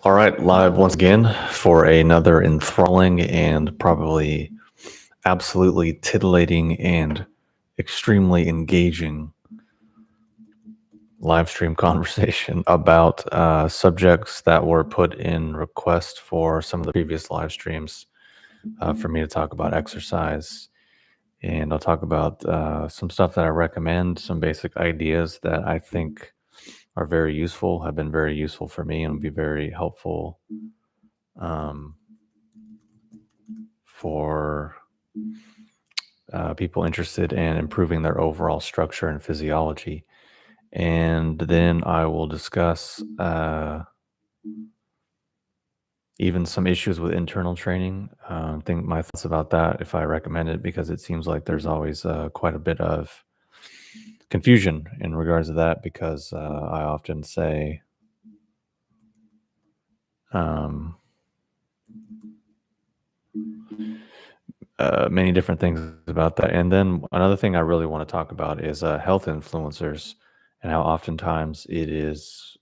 All right, live once again for another enthralling and probably absolutely titillating and extremely engaging live stream conversation about subjects that were put in request for some of the previous live streams for me to talk about exercise. And I'll talk about some stuff that I recommend, some basic ideas that I think are very useful, have been very useful for me, and will be very helpful for people interested in improving their overall structure and physiology. And then I will discuss even some issues with internal training. I think my thoughts about that, if I recommend it, because it seems like there's always quite a bit of confusion in regards to that, because I often say many different things about that. And then another thing I really want to talk about is health influencers and how oftentimes it is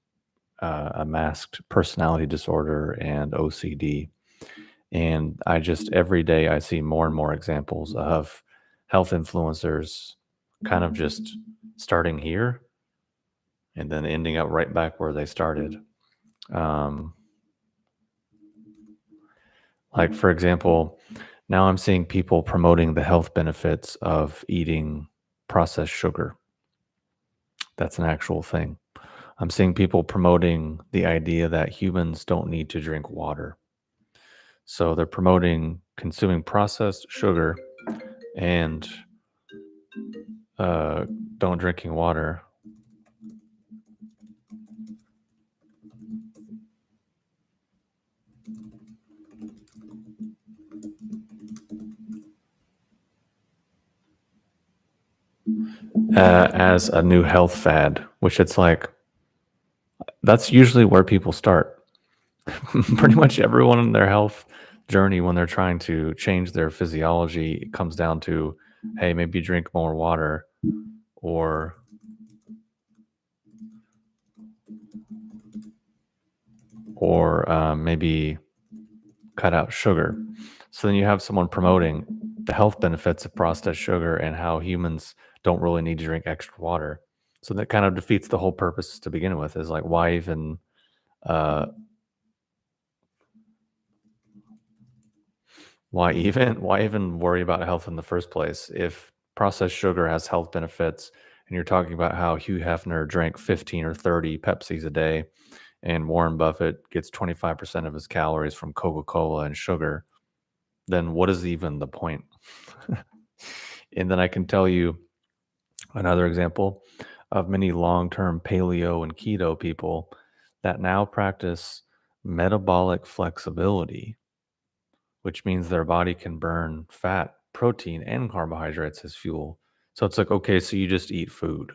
a masked personality disorder and OCD. And I just, every day I see more and more examples of health influencers kind of just starting here and then ending up right back where they started. Like, for example, now I'm seeing people promoting the health benefits of eating processed sugar. That's an actual thing. I'm seeing people promoting the idea that humans don't need to drink water. So they're promoting consuming processed sugar and don't drinking water. As a new health fad, which it's like, that's usually where people start. Pretty much everyone in their health journey, when they're trying to change their physiology, it comes down to, hey, maybe drink more water, or maybe cut out sugar. So then you have someone promoting the health benefits of processed sugar and how humans don't really need to drink extra water. So that kind of defeats the whole purpose to begin with. Is like, why even worry about health in the first place if processed sugar has health benefits? And you're talking about how Hugh Hefner drank 15 or 30 Pepsis a day, and Warren Buffett gets 25% of his calories from Coca-Cola and sugar. Then what is even the point? And then I can tell you another example of many long-term paleo and keto people that now practice metabolic flexibility, which means their body can burn fat, protein, and carbohydrates as fuel. So it's like, okay, so you just eat food.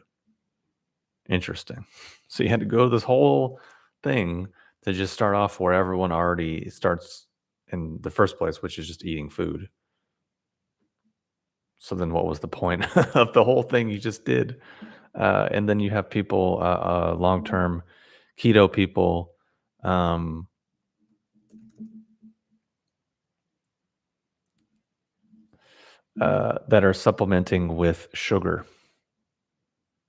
Interesting. So you had to go this whole thing to just start off where everyone already starts in the first place, which is just eating food. So then what was the point of the whole thing you just did? And then you have people, long-term keto people, that are supplementing with sugar.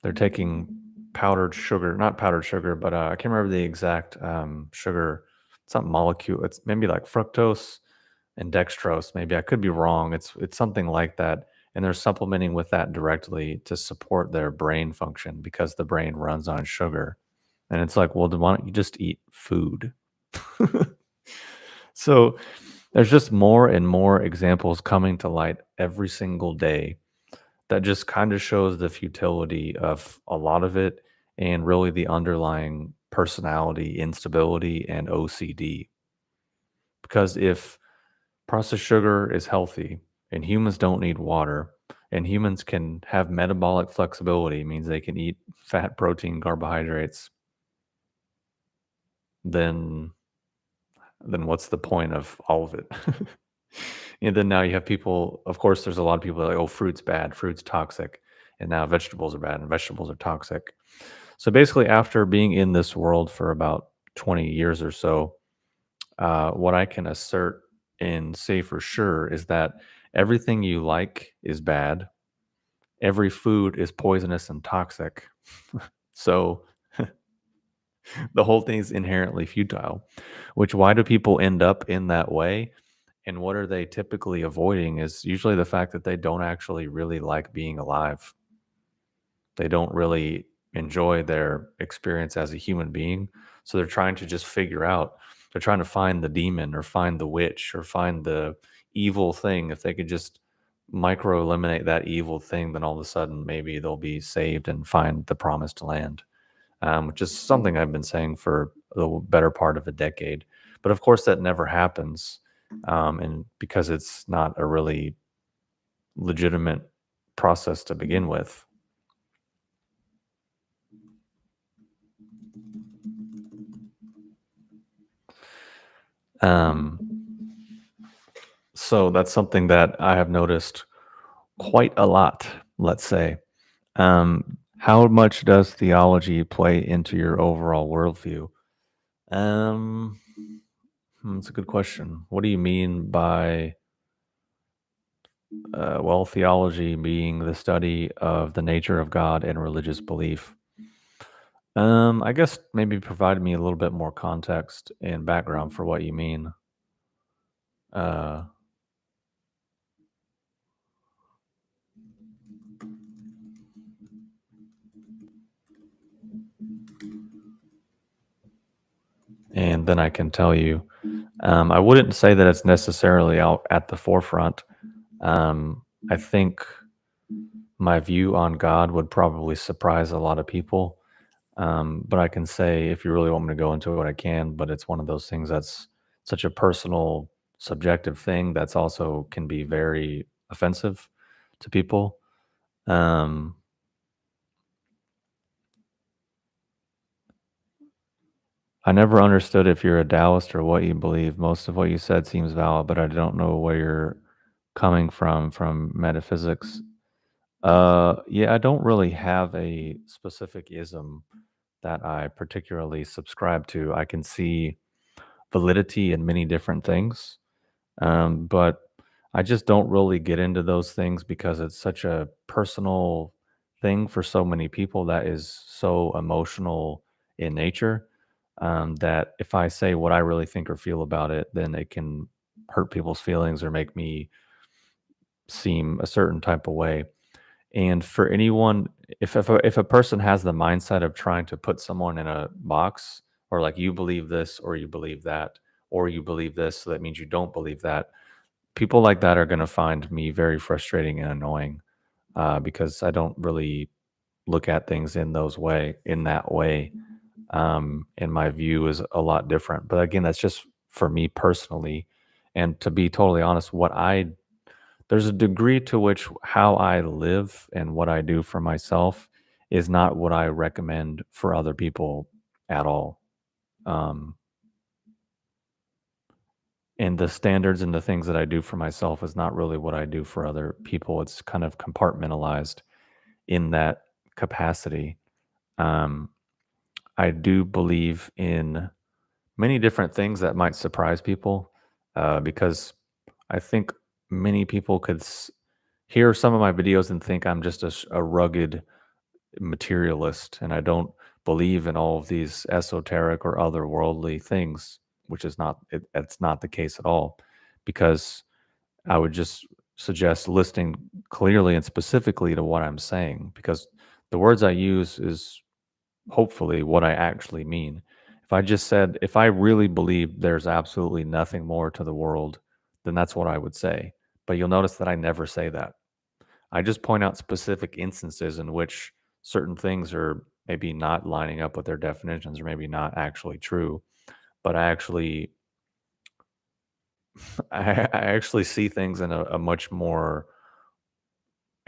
They're taking powdered sugar, not powdered sugar, but I can't remember the exact sugar, some molecule. It's maybe like fructose and dextrose. Maybe I could be wrong. It's something like that. And they're supplementing with that directly to support their brain function, because the brain runs on sugar. And it's like, well, then why don't you just eat food? So there's just more and more examples coming to light every single day that just kind of shows the futility of a lot of it, and really the underlying personality instability and OCD. Because if processed sugar is healthy and humans don't need water, and humans can have metabolic flexibility, means they can eat fat, protein, carbohydrates, then what's the point of all of it? And then now you have people, of course, there's a lot of people that are like, oh, fruit's bad, fruit's toxic. And now vegetables are bad and vegetables are toxic. So basically, after being in this world for about 20 years or so, what I can assert and say for sure is that everything you like is bad. Every food is poisonous and toxic. So the whole thing is inherently futile, which why do people end up in that way? And what are they typically avoiding is usually the fact that they don't actually really like being alive. They don't really enjoy their experience as a human being. So they're trying to just figure out, they're trying to find the demon or find the witch or find the evil thing. If they could just micro eliminate that evil thing, then all of a sudden maybe they'll be saved and find the promised land, which is something I've been saying for the better part of a decade. But of course, that never happens. And because it's not a really legitimate process to begin with. Um, so that's something that I have noticed quite a lot, let's say. How much does theology play into your overall worldview? Um, it's a good question. What do you mean by, well, theology being the study of the nature of God and religious belief? I guess maybe provide me a little bit more context and background for what you mean. Uh, and then I can tell you. I wouldn't say that it's necessarily out at the forefront. I think my view on God would probably surprise a lot of people. But I can say, if you really want me to go into it, I can. But it's one of those things that's such a personal, subjective thing that's also can be very offensive to people. Um, I never understood if you're a Taoist or what you believe. Most of what you said seems valid, but I don't know where you're coming from metaphysics. Yeah, I don't really have a specific ism that I particularly subscribe to. I can see validity in many different things, but I just don't really get into those things because it's such a personal thing for so many people that is so emotional in nature, that if I say what I really think or feel about it, then it can hurt people's feelings or make me seem a certain type of way. And for anyone, if a person has the mindset of trying to put someone in a box, or like you believe this or you believe that, or you believe this, so that means you don't believe that, people like that are going to find me very frustrating and annoying, because I don't really look at things in that way. And my view is a lot different. But again, that's just for me personally. And to be totally honest, there's a degree to which how I live and what I do for myself is not what I recommend for other people at all. Um, and the standards and the things that I do for myself is not really what I do for other people. It's kind of compartmentalized in that capacity. Um, I do believe in many different things that might surprise people, because I think many people could hear some of my videos and think I'm just a rugged materialist and I don't believe in all of these esoteric or otherworldly things, which is not it's not the case at all, because I would just suggest listening clearly and specifically to what I'm saying, because the words I use is hopefully what I actually mean. If I really believe there's absolutely nothing more to the world, then that's what I would say. But you'll notice that I never say that. I just point out specific instances in which certain things are maybe not lining up with their definitions or maybe not actually true. But I actually see things in a much more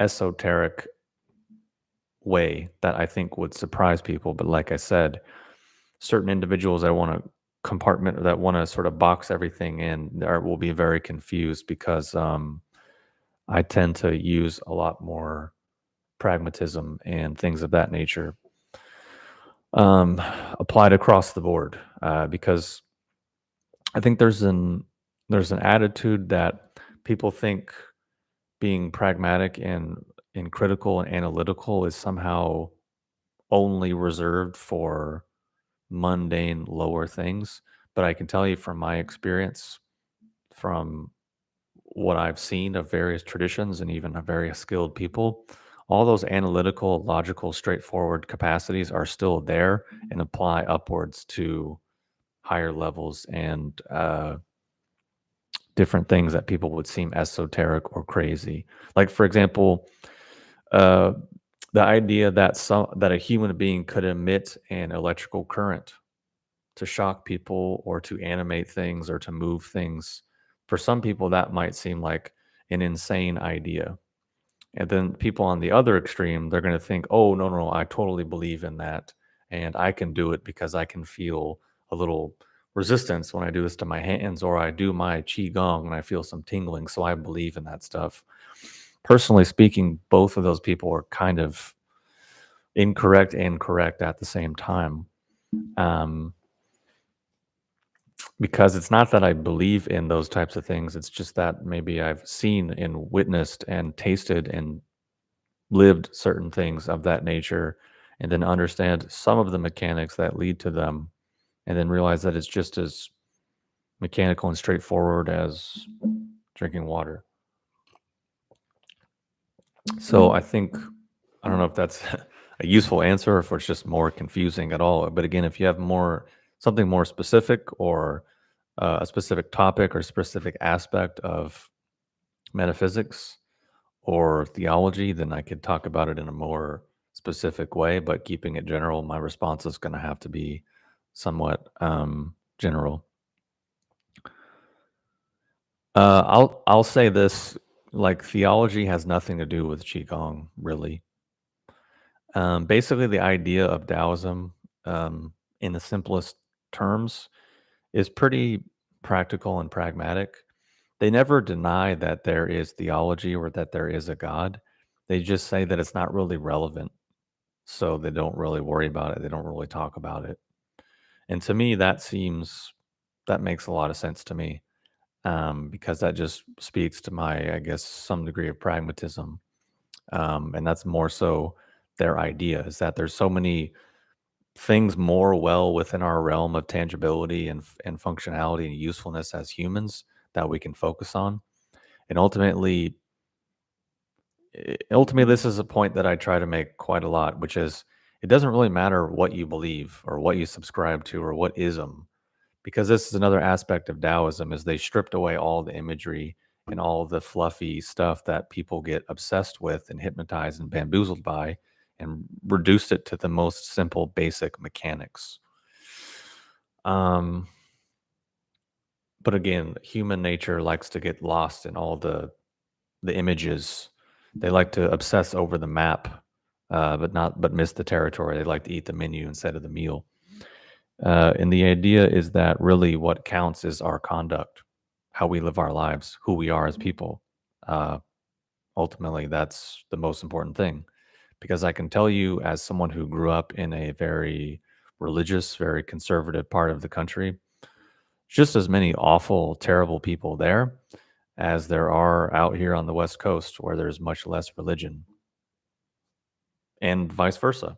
esoteric way that I think would surprise people. But like I said, certain individuals that want to that want to sort of box everything in will be very confused because I tend to use a lot more pragmatism and things of that nature, um, applied across the board. because I think there's an attitude that people think being pragmatic and critical and analytical is somehow only reserved for mundane, lower things. But I can tell you from my experience, from what I've seen of various traditions and even of various skilled people, all those analytical, logical, straightforward capacities are still there and apply upwards to higher levels and different things that people would seem esoteric or crazy. Like, for example, uh, the idea that a human being could emit an electrical current to shock people or to animate things or to move things. For some people, that might seem like an insane idea. And then people on the other extreme, they're going to think, oh, no, no, I totally believe in that. And I can do it because I can feel a little resistance when I do this to my hands, or I do my qigong and I feel some tingling. So I believe in that stuff. Personally speaking, both of those people are kind of incorrect and correct at the same time. Um, because it's not that I believe in those types of things. It's just that maybe I've seen and witnessed and tasted and lived certain things of that nature, and then understand some of the mechanics that lead to them, and then realize that it's just as mechanical and straightforward as drinking water. So I think, I don't know if that's a useful answer or if it's just more confusing at all. But again, if you have something more specific, or a specific topic or specific aspect of metaphysics or theology, then I could talk about it in a more specific way. But keeping it general, my response is going to have to be somewhat general. I'll say this: like, theology has nothing to do with qigong, really. Basically, the idea of Taoism, in the simplest terms, is pretty practical and pragmatic. They never deny that there is theology or that there is a God. They just say that it's not really relevant. So they don't really worry about it. They don't really talk about it. And to me, that makes a lot of sense to me, because that just speaks to my, I guess, some degree of pragmatism. And that's more so their idea, is that there's so many things more well within our realm of tangibility and functionality and usefulness as humans that we can focus on. And ultimately, this is a point that I try to make quite a lot, which is, it doesn't really matter what you believe or what you subscribe to or what ism, because this is another aspect of Taoism, is they stripped away all the imagery and all the fluffy stuff that people get obsessed with and hypnotized and bamboozled by, and reduced it to the most simple, basic mechanics. Um, but again, human nature likes to get lost in all the images. They like to obsess over the map, but miss the territory. They like to eat the menu instead of the meal. And the idea is that really what counts is our conduct, how we live our lives, who we are as people. Uh, Ultimately, that's the most important thing. Because I can tell you, as someone who grew up in a very religious, very conservative part of the country, just as many awful, terrible people there as there are out here on the West Coast, where there's much less religion, and vice versa.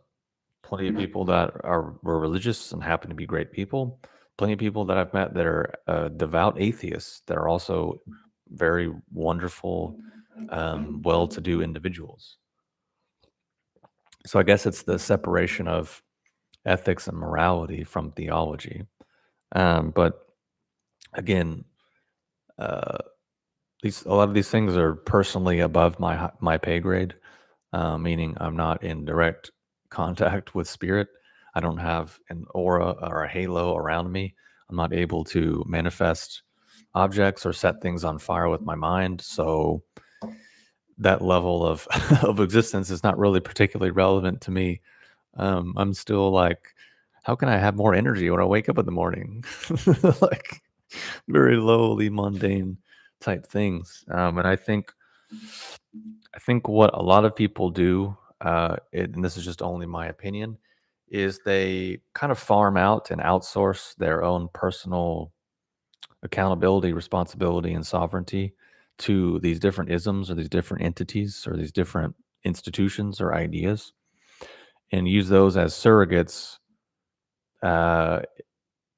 Plenty of people that were religious and happen to be great people. Plenty of people that I've met that are devout atheists that are also very wonderful, well-to-do individuals. So I guess it's the separation of ethics and morality from theology. But again, uh, a lot of these things are personally above my pay grade, meaning I'm not in direct contact with spirit. I don't have an aura or a halo around me. I'm not able to manifest objects or set things on fire with my mind. So that level of of existence is not really particularly relevant to me. I'm still like, how can I have more energy when I wake up in the morning? Like, very lowly, mundane type things. And I think what a lot of people do, and this is just only my opinion, is they kind of farm out and outsource their own personal accountability, responsibility, and sovereignty to these different isms or these different entities or these different institutions or ideas and use those as surrogates uh,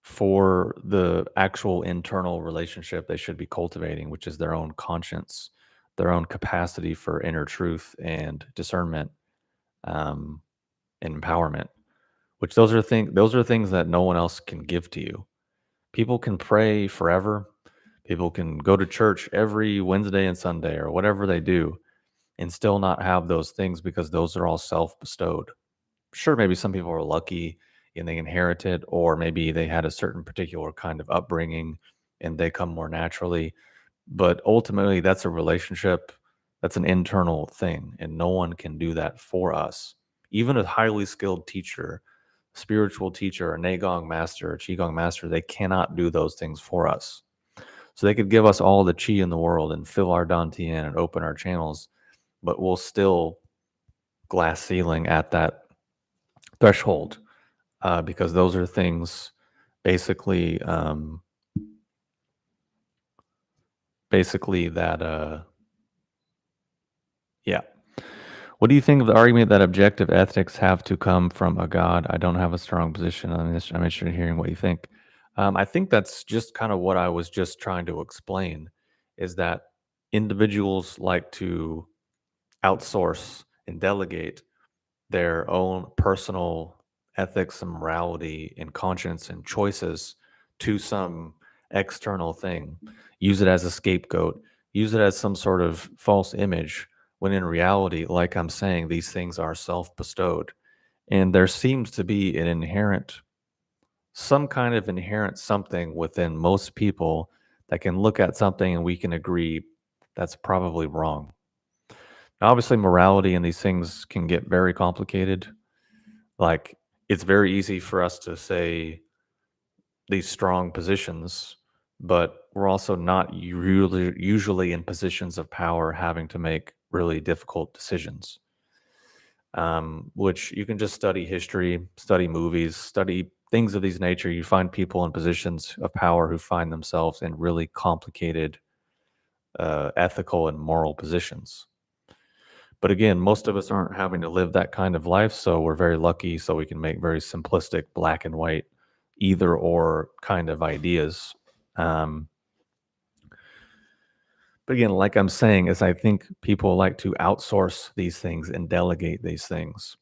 for the actual internal relationship they should be cultivating, which is their own conscience, their own capacity for inner truth and discernment, um, and empowerment. Which those are things that no one else can give to you. People can pray forever. People can go to church every Wednesday and Sunday or whatever they do and still not have those things because those are all self bestowed. Sure, maybe some people are lucky and they inherit it, or maybe they had a certain particular kind of upbringing and they come more naturally. But ultimately, that's a relationship, that's an internal thing, and no one can do that for us. Even a highly skilled teacher, spiritual teacher, a Nagong master, a Qigong master, they cannot do those things for us. So they could give us all the chi in the world and fill our dantian and open our channels, but we'll still glass ceiling at that threshold because those are things basically basically that yeah. What do you think of the argument that objective ethics have to come from a god? I don't have a strong position on this. I'm interested in hearing what you think. I think that's just kind of what I was just trying to explain is that individuals like to outsource and delegate their own personal ethics and morality and conscience and choices to some external thing, use it as a scapegoat, use it as some sort of false image, when in reality, like I'm saying, these things are self bestowed. And there seems to be some kind of inherent something within most people that can look at something and we can agree that's probably wrong. Now, obviously, morality and these things can get very complicated. Like, it's very easy for us to say these strong positions, but we're also not usually in positions of power having to make really difficult decisions. Which you can just study history, study movies, study things of these nature. You find people in positions of power who find themselves in really complicated ethical and moral positions. But again, most of us aren't having to live that kind of life, so we're very lucky. So we can make very simplistic black and white, either or kind of ideas. Um, but again, like I'm saying, is I think people like to outsource these things and delegate these things.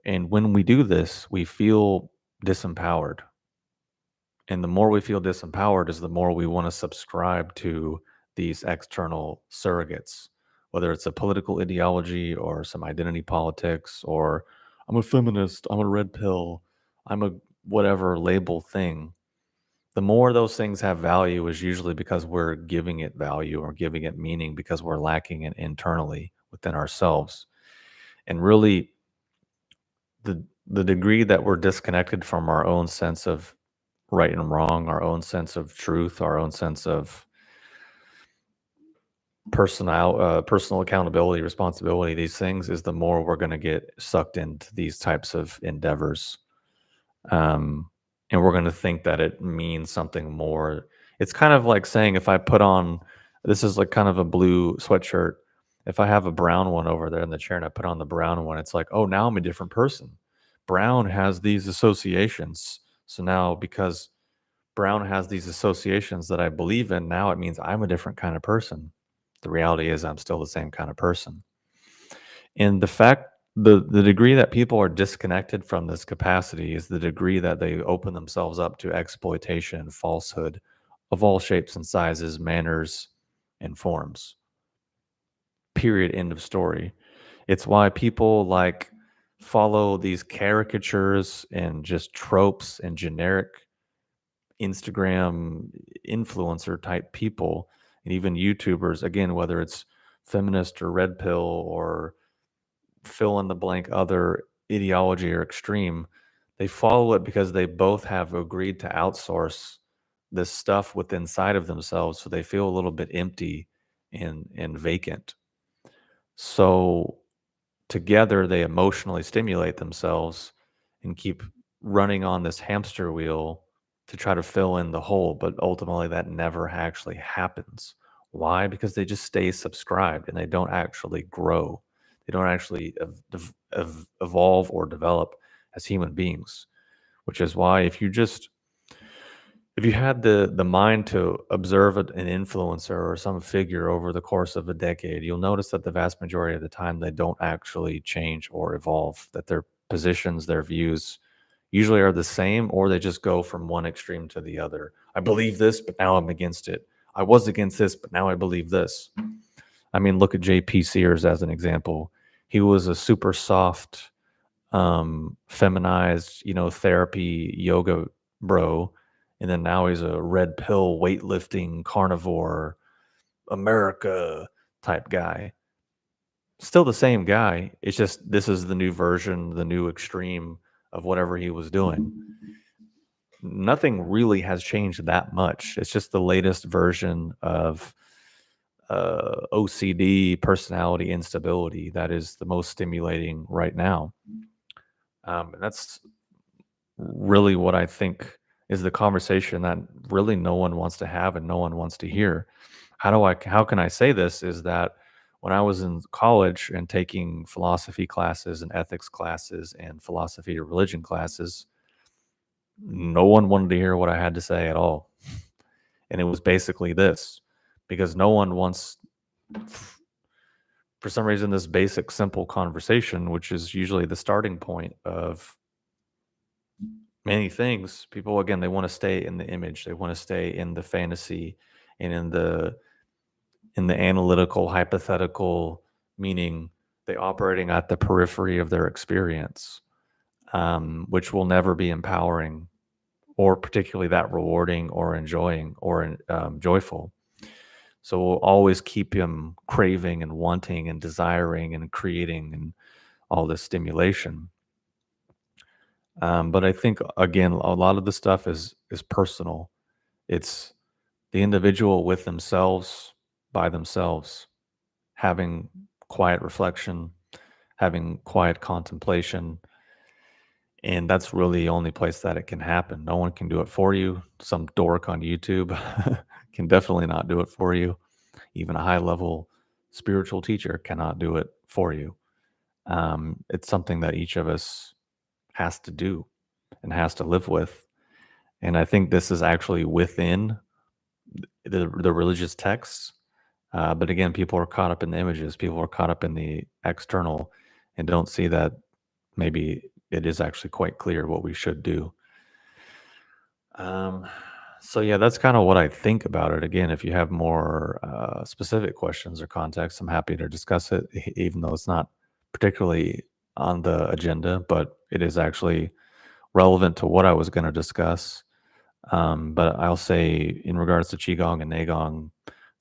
And when we do this, we feel disempowered. And the more we feel disempowered is the more we want to subscribe to these external surrogates, whether it's a political ideology or some identity politics, or I'm a feminist, I'm a red pill, I'm a whatever label thing. The more those things have value is usually because we're giving it value or giving it meaning because we're lacking it internally within ourselves. And really, the degree that we're disconnected from our own sense of right and wrong, our own sense of truth, our own sense of personal accountability, responsibility, these things is the more we're going to get sucked into these types of endeavors. Um, and we're going to think that it means something more. It's kind of like saying if I put on, this is like kind of a blue sweatshirt. If I have a brown one over there in the chair and I put on the brown one, it's like, oh, now I'm a different person. Brown has these associations. So now because Brown has these associations that I believe in, now it means I'm a different kind of person. The reality is I'm still the same kind of person. And the degree that people are disconnected from this capacity is the degree that they open themselves up to exploitation and falsehood of all shapes and sizes, manners, and forms. Period. End of story. It's why people like follow these caricatures and just tropes and generic Instagram influencer type people and even YouTubers, again, whether it's feminist or red pill or fill in the blank other ideology or extreme, they follow it because they both have agreed to outsource this stuff within inside of themselves so they feel a little bit empty and vacant. So together they emotionally stimulate themselves and keep running on this hamster wheel to try to fill in the hole, but ultimately that never actually happens. Why? Because they just stay subscribed and they don't actually grow. They don't actually evolve or develop as human beings, which is why if you had the mind to observe an influencer or some figure over the course of a decade, you'll notice that the vast majority of the time they don't actually change or evolve, that their positions, their views usually are the same, or they just go from one extreme to the other. I believe this, but now I'm against it. I was against this, but now I believe this. I mean, look at JP Sears as an example. He was a super soft, feminized, therapy yoga bro. And then now he's a red pill weightlifting carnivore America type guy. Still the same guy. It's just this is the new version, the new extreme of whatever he was doing. Nothing really has changed that much. It's just the latest version of OCD, personality instability, that is the most stimulating right now. And that's really what I think is the conversation that really no one wants to have and no one wants to hear. How can I say this is that when I was in college and taking philosophy classes and ethics classes and philosophy of religion classes, no one wanted to hear what I had to say at all. And it was basically this, because no one wants, for some reason, this basic simple conversation, which is usually the starting point of many things. People, again, they want to stay in the image, they want to stay in the fantasy and in the analytical hypothetical, meaning they operating at the periphery of their experience, which will never be empowering or particularly that rewarding or enjoying or joyful. So we'll always keep him craving and wanting and desiring and creating and all this stimulation. But I think again, a lot of the stuff is personal. It's the individual with themselves, by themselves, having quiet reflection, having quiet contemplation, and that's really the only place that it can happen. No one can do it for you. Some dork on YouTube can definitely not do it for you. Even a high level spiritual teacher cannot do it for you. It's something that each of us has to do and has to live with. And I think this is actually within the religious texts. But again, people are caught up in the images, people are caught up in the external and don't see that maybe it is actually quite clear what we should do. Um, so yeah, that's kind of what I think about it. Again, if you have more specific questions or context, I'm happy to discuss it, even though it's not particularly on the agenda, but it is actually relevant to what I was going to discuss. But I'll say, in regards to qigong and neigong,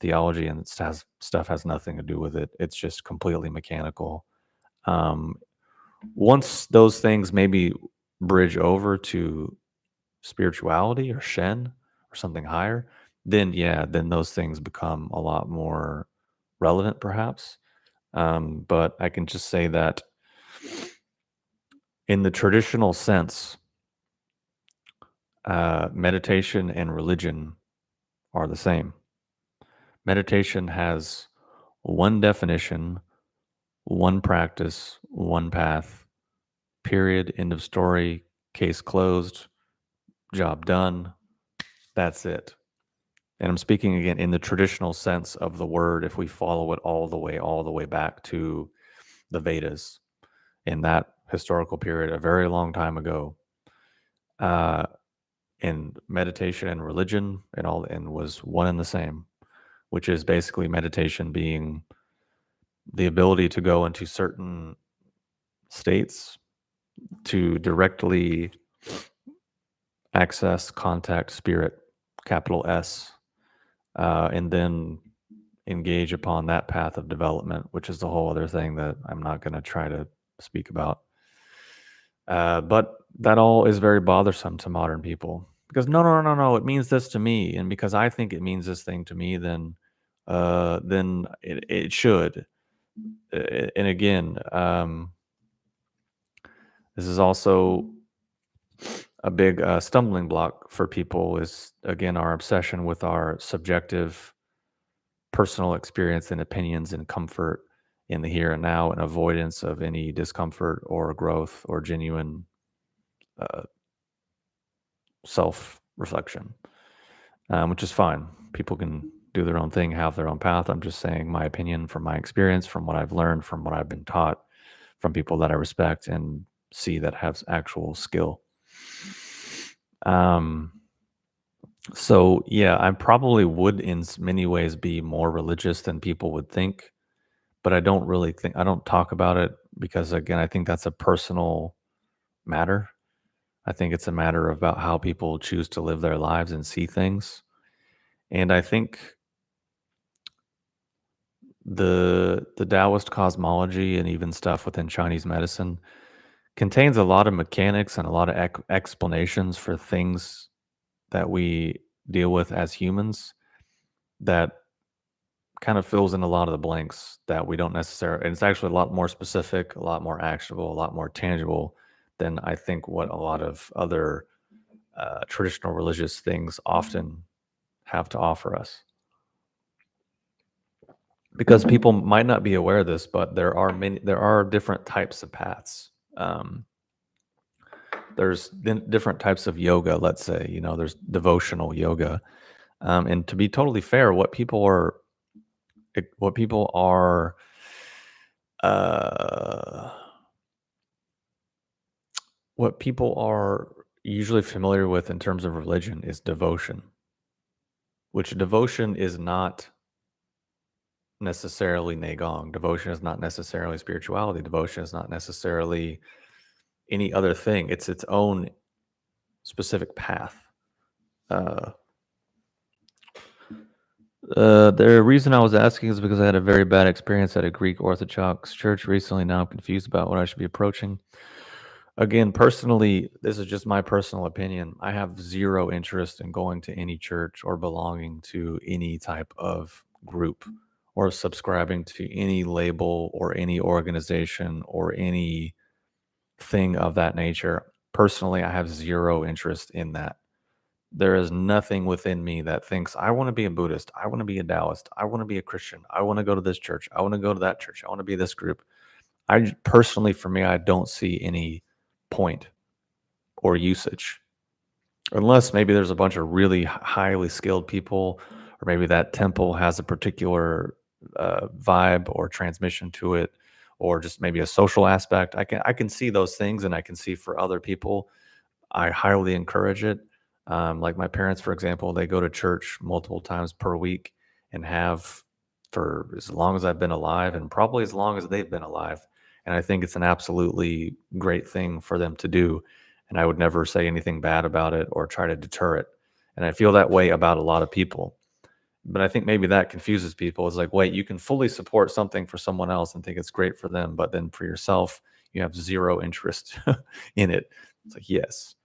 theology and stuff has nothing to do with it. It's just completely mechanical. Um, Once those things maybe bridge over to spirituality or Shen or something higher, then yeah, then those things become a lot more relevant, perhaps. But I can just say that in the traditional sense, meditation and religion are the same. Meditation has one definition, one practice, one path, period, end of story, case closed, job done. That's it. And I'm speaking again in the traditional sense of the word, if we follow it all the way back to the Vedas in that historical period, a very long time ago. Uh, in meditation and religion and was one and the same, which is basically meditation being the ability to go into certain states to directly access, contact spirit, capital S, and then engage upon that path of development, which is the whole other thing that I'm not going to try to speak about. But that all is very bothersome to modern people because no, it means this to me, and because I think it means this thing to me, then it should. And again, this is also A big stumbling block for people is, again, our obsession with our subjective personal experience and opinions and comfort in the here and now, and avoidance of any discomfort or growth or genuine uh, self reflection, which is fine. People can do their own thing, have their own path. I'm just saying my opinion from my experience, from what I've learned, from what I've been taught, from people that I respect and see that have actual skill. Um, so yeah, I probably would in many ways be more religious than people would think, but I don't talk about it because again, I think that's a personal matter. I think it's a matter about how people choose to live their lives and see things. And I think the Taoist cosmology and even stuff within Chinese medicine contains a lot of mechanics and a lot of explanations for things that we deal with as humans that kind of fills in a lot of the blanks that we don't necessarily, and it's actually a lot more specific, a lot more actionable, a lot more tangible than I think what a lot of other traditional religious things often have to offer us. Because people might not be aware of this, but there are different types of paths. There's different types of yoga. Let's say, there's devotional yoga, and to be totally fair, what people are uh, what people are usually familiar with in terms of religion is devotion, which devotion is not necessarily Negong. Devotion is not necessarily spirituality. Devotion is not necessarily any other thing. It's its own specific path. Uh, the reason I was asking is because I had a very bad experience at a Greek Orthodox church recently. Now I'm confused about what I should be approaching. Again, personally, this is just my personal opinion. I have zero interest in going to any church or belonging to any type of group or subscribing to any label or any organization or any thing of that nature. Personally, I have zero interest in that. There is nothing within me that thinks I want to be a Buddhist, I want to be a Taoist, I want to be a Christian, I want to go to this church, I want to go to that church, I want to be this group. Personally, for me, I don't see any point or usage unless maybe there's a bunch of really highly skilled people, or maybe that temple has a particular vibe or transmission to it, or just maybe a social aspect. I can see those things, and I can see for other people I highly encourage it. Like my parents, for example, they go to church multiple times per week and have for as long as I've been alive, and probably as long as they've been alive. And I think it's an absolutely great thing for them to do. And I would never say anything bad about it or try to deter it. And I feel that way about a lot of people. But I think maybe that confuses people. It's like, wait, you can fully support something for someone else and think it's great for them, but then for yourself, you have zero interest in it. It's like, yes,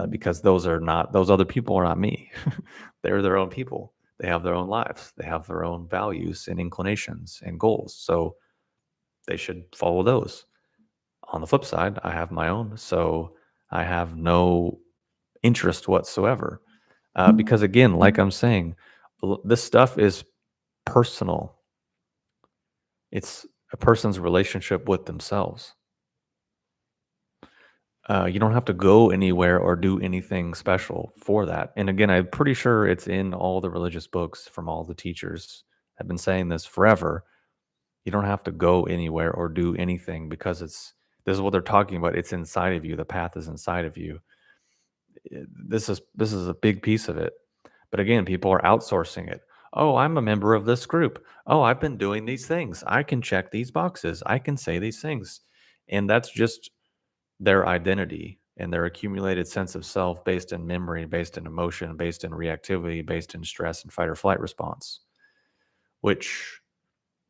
because those other people are not me. They're their own people. They have their own lives. They have their own values and inclinations and goals. So they should follow those. On the flip side, I have my own. So I have no interest whatsoever. Because again, like I'm saying, this stuff is personal. It's a person's relationship with themselves. You don't have to go anywhere or do anything special for that. And again, I'm pretty sure it's in all the religious books from all the teachers. I've been saying this forever. You don't have to go anywhere or do anything because this is what they're talking about. It's inside of you. The path is inside of you. This is a big piece of it. But again, people are outsourcing it. Oh, I'm a member of this group. Oh, I've been doing these things. I can check these boxes. I can say these things. And that's just their identity and their accumulated sense of self based in memory, based in emotion, based in reactivity, based in stress and fight or flight response, which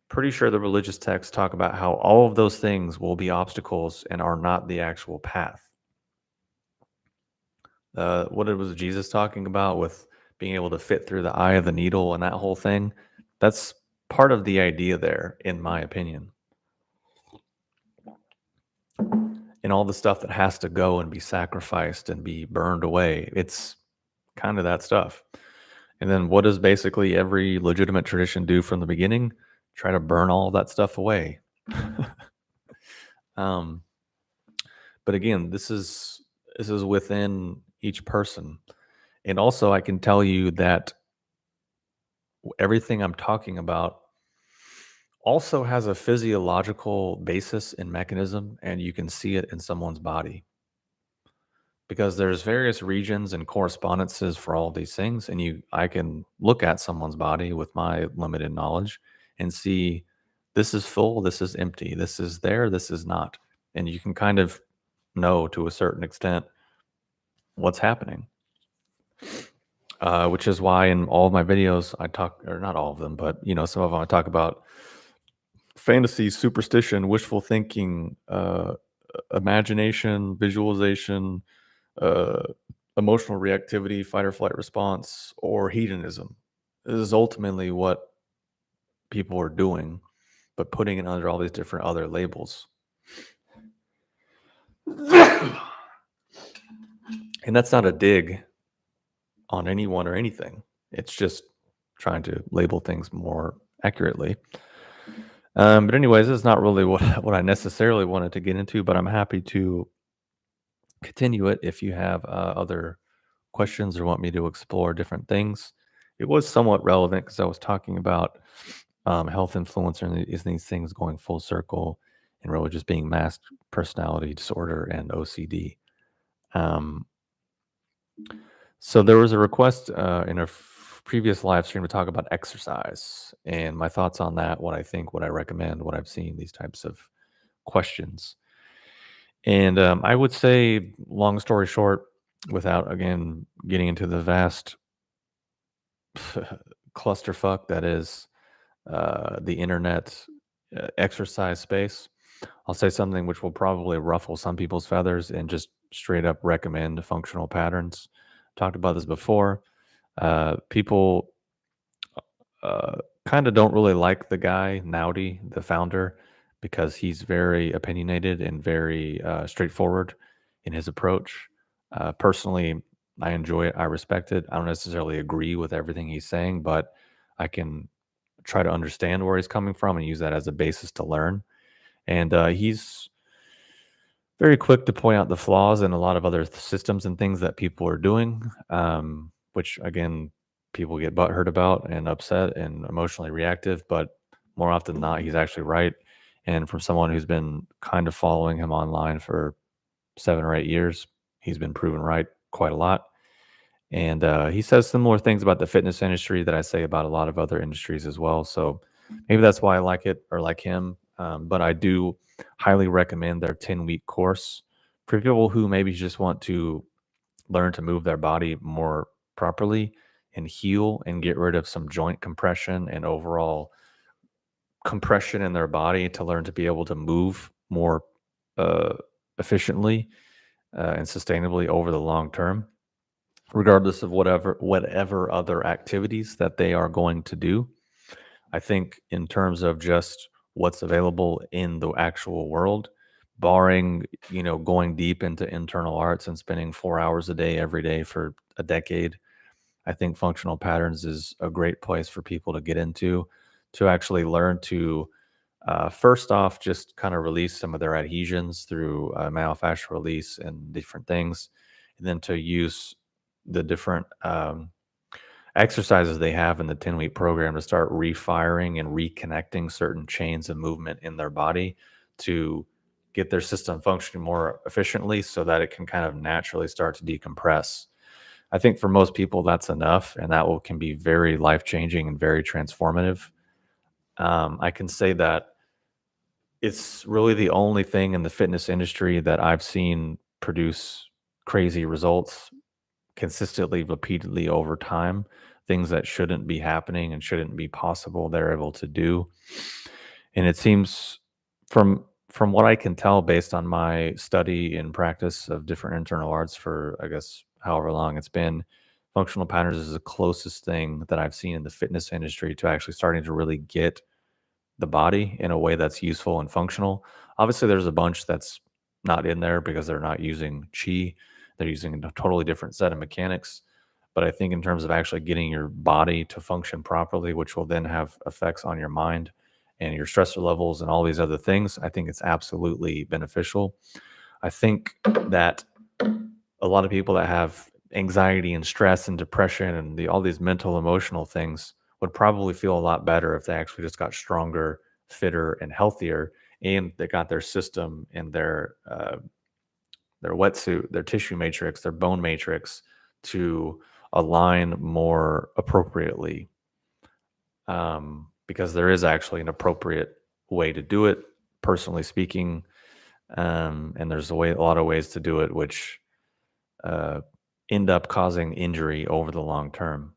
pretty sure the religious texts talk about how all of those things will be obstacles and are not the actual path. What it was Jesus talking about with being able to fit through the eye of the needle and that whole thing, that's part of the idea there, in my opinion. and all the stuff that has to go and be sacrificed and be burned away. It's kind of that stuff. And then what does basically every legitimate tradition do from the beginning? Try to burn all that stuff away. um, but again, this is within each person. And also I can tell you that everything I'm talking about also has a physiological basis and mechanism, and you can see it in someone's body because there's various regions and correspondences for all these things, and I can look at someone's body with my limited knowledge and see this is full, this is empty, this is there, this is not, and you can kind of know to a certain extent what's happening. Which is why in all of my videos I talk, or not all of them, but some of them I talk about fantasy, superstition, wishful thinking, imagination, visualization, uh, emotional reactivity, fight or flight response, or hedonism. This is ultimately what people are doing, but putting it under all these different other labels. And that's not a dig on anyone or anything. It's just trying to label things more accurately. But anyways, this is not really what I necessarily wanted to get into, but I'm happy to continue it if you have other questions or want me to explore different things. It was somewhat relevant because I was talking about health influencer and these things going full circle and really just being masked personality disorder and OCD. Um, so there was a request in a previous live stream to talk about exercise and my thoughts on that, what I think, what I recommend, what I've seen, these types of questions. And I would say, long story short, without again getting into the vast clusterfuck that is the internet exercise space, I'll say something which will probably ruffle some people's feathers and just straight up recommend functional patterns. Talked about this before. People kind of don't really like the guy, Nowdy, the founder, because he's very opinionated and very straightforward in his approach. Personally, I enjoy it. I respect it. I don't necessarily agree with everything he's saying, but I can try to understand where he's coming from and use that as a basis to learn. And he's very quick to point out the flaws in a lot of other systems and things that people are doing, which again, people get butthurt about and upset and emotionally reactive. But more often than not, he's actually right. And from someone who's been kind of following him online for 7 or 8 years, he's been proven right quite a lot. And he says similar things about the fitness industry that I say about a lot of other industries as well. So maybe that's why I like it or like him. But I do highly recommend their 10-week course for people who maybe just want to learn to move their body more properly and heal and get rid of some joint compression and overall compression in their body to learn to be able to move more uh, efficiently and sustainably over the long term, regardless of whatever other activities that they are going to do. I think in terms of just what's available in the actual world, barring, going deep into internal arts and spending 4 hours a day every day for a decade, I think functional patterns is a great place for people to get into to actually learn to first off just kind of release some of their adhesions through myofascial release and different things, and then to use the different exercises they have in the 10-week program to start refiring and reconnecting certain chains of movement in their body to get their system functioning more efficiently so that it can kind of naturally start to decompress. I think for most people that's enough, and that can be very life-changing and very transformative. I can say that it's really the only thing in the fitness industry that I've seen produce crazy results consistently, repeatedly over time, things that shouldn't be happening and shouldn't be possible, they're able to do. And it seems from what I can tell based on my study and practice of different internal arts for, I guess, however long it's been, functional patterns is the closest thing that I've seen in the fitness industry to actually starting to really get the body in a way that's useful and functional. Obviously, there's a bunch that's not in there because they're not using chi. They're using a totally different set of mechanics. But I think in terms of actually getting your body to function properly, which will then have effects on your mind and your stressor levels and all these other things, I think it's absolutely beneficial. I think that a lot of people that have anxiety and stress and depression and all these mental emotional things would probably feel a lot better if they actually just got stronger, fitter, and healthier, and they got their system and their wetsuit, their tissue matrix, their bone matrix to align more appropriately. Because there is actually an appropriate way to do it, personally speaking, and there's a lot of ways to do it, which uh, end up causing injury over the long term.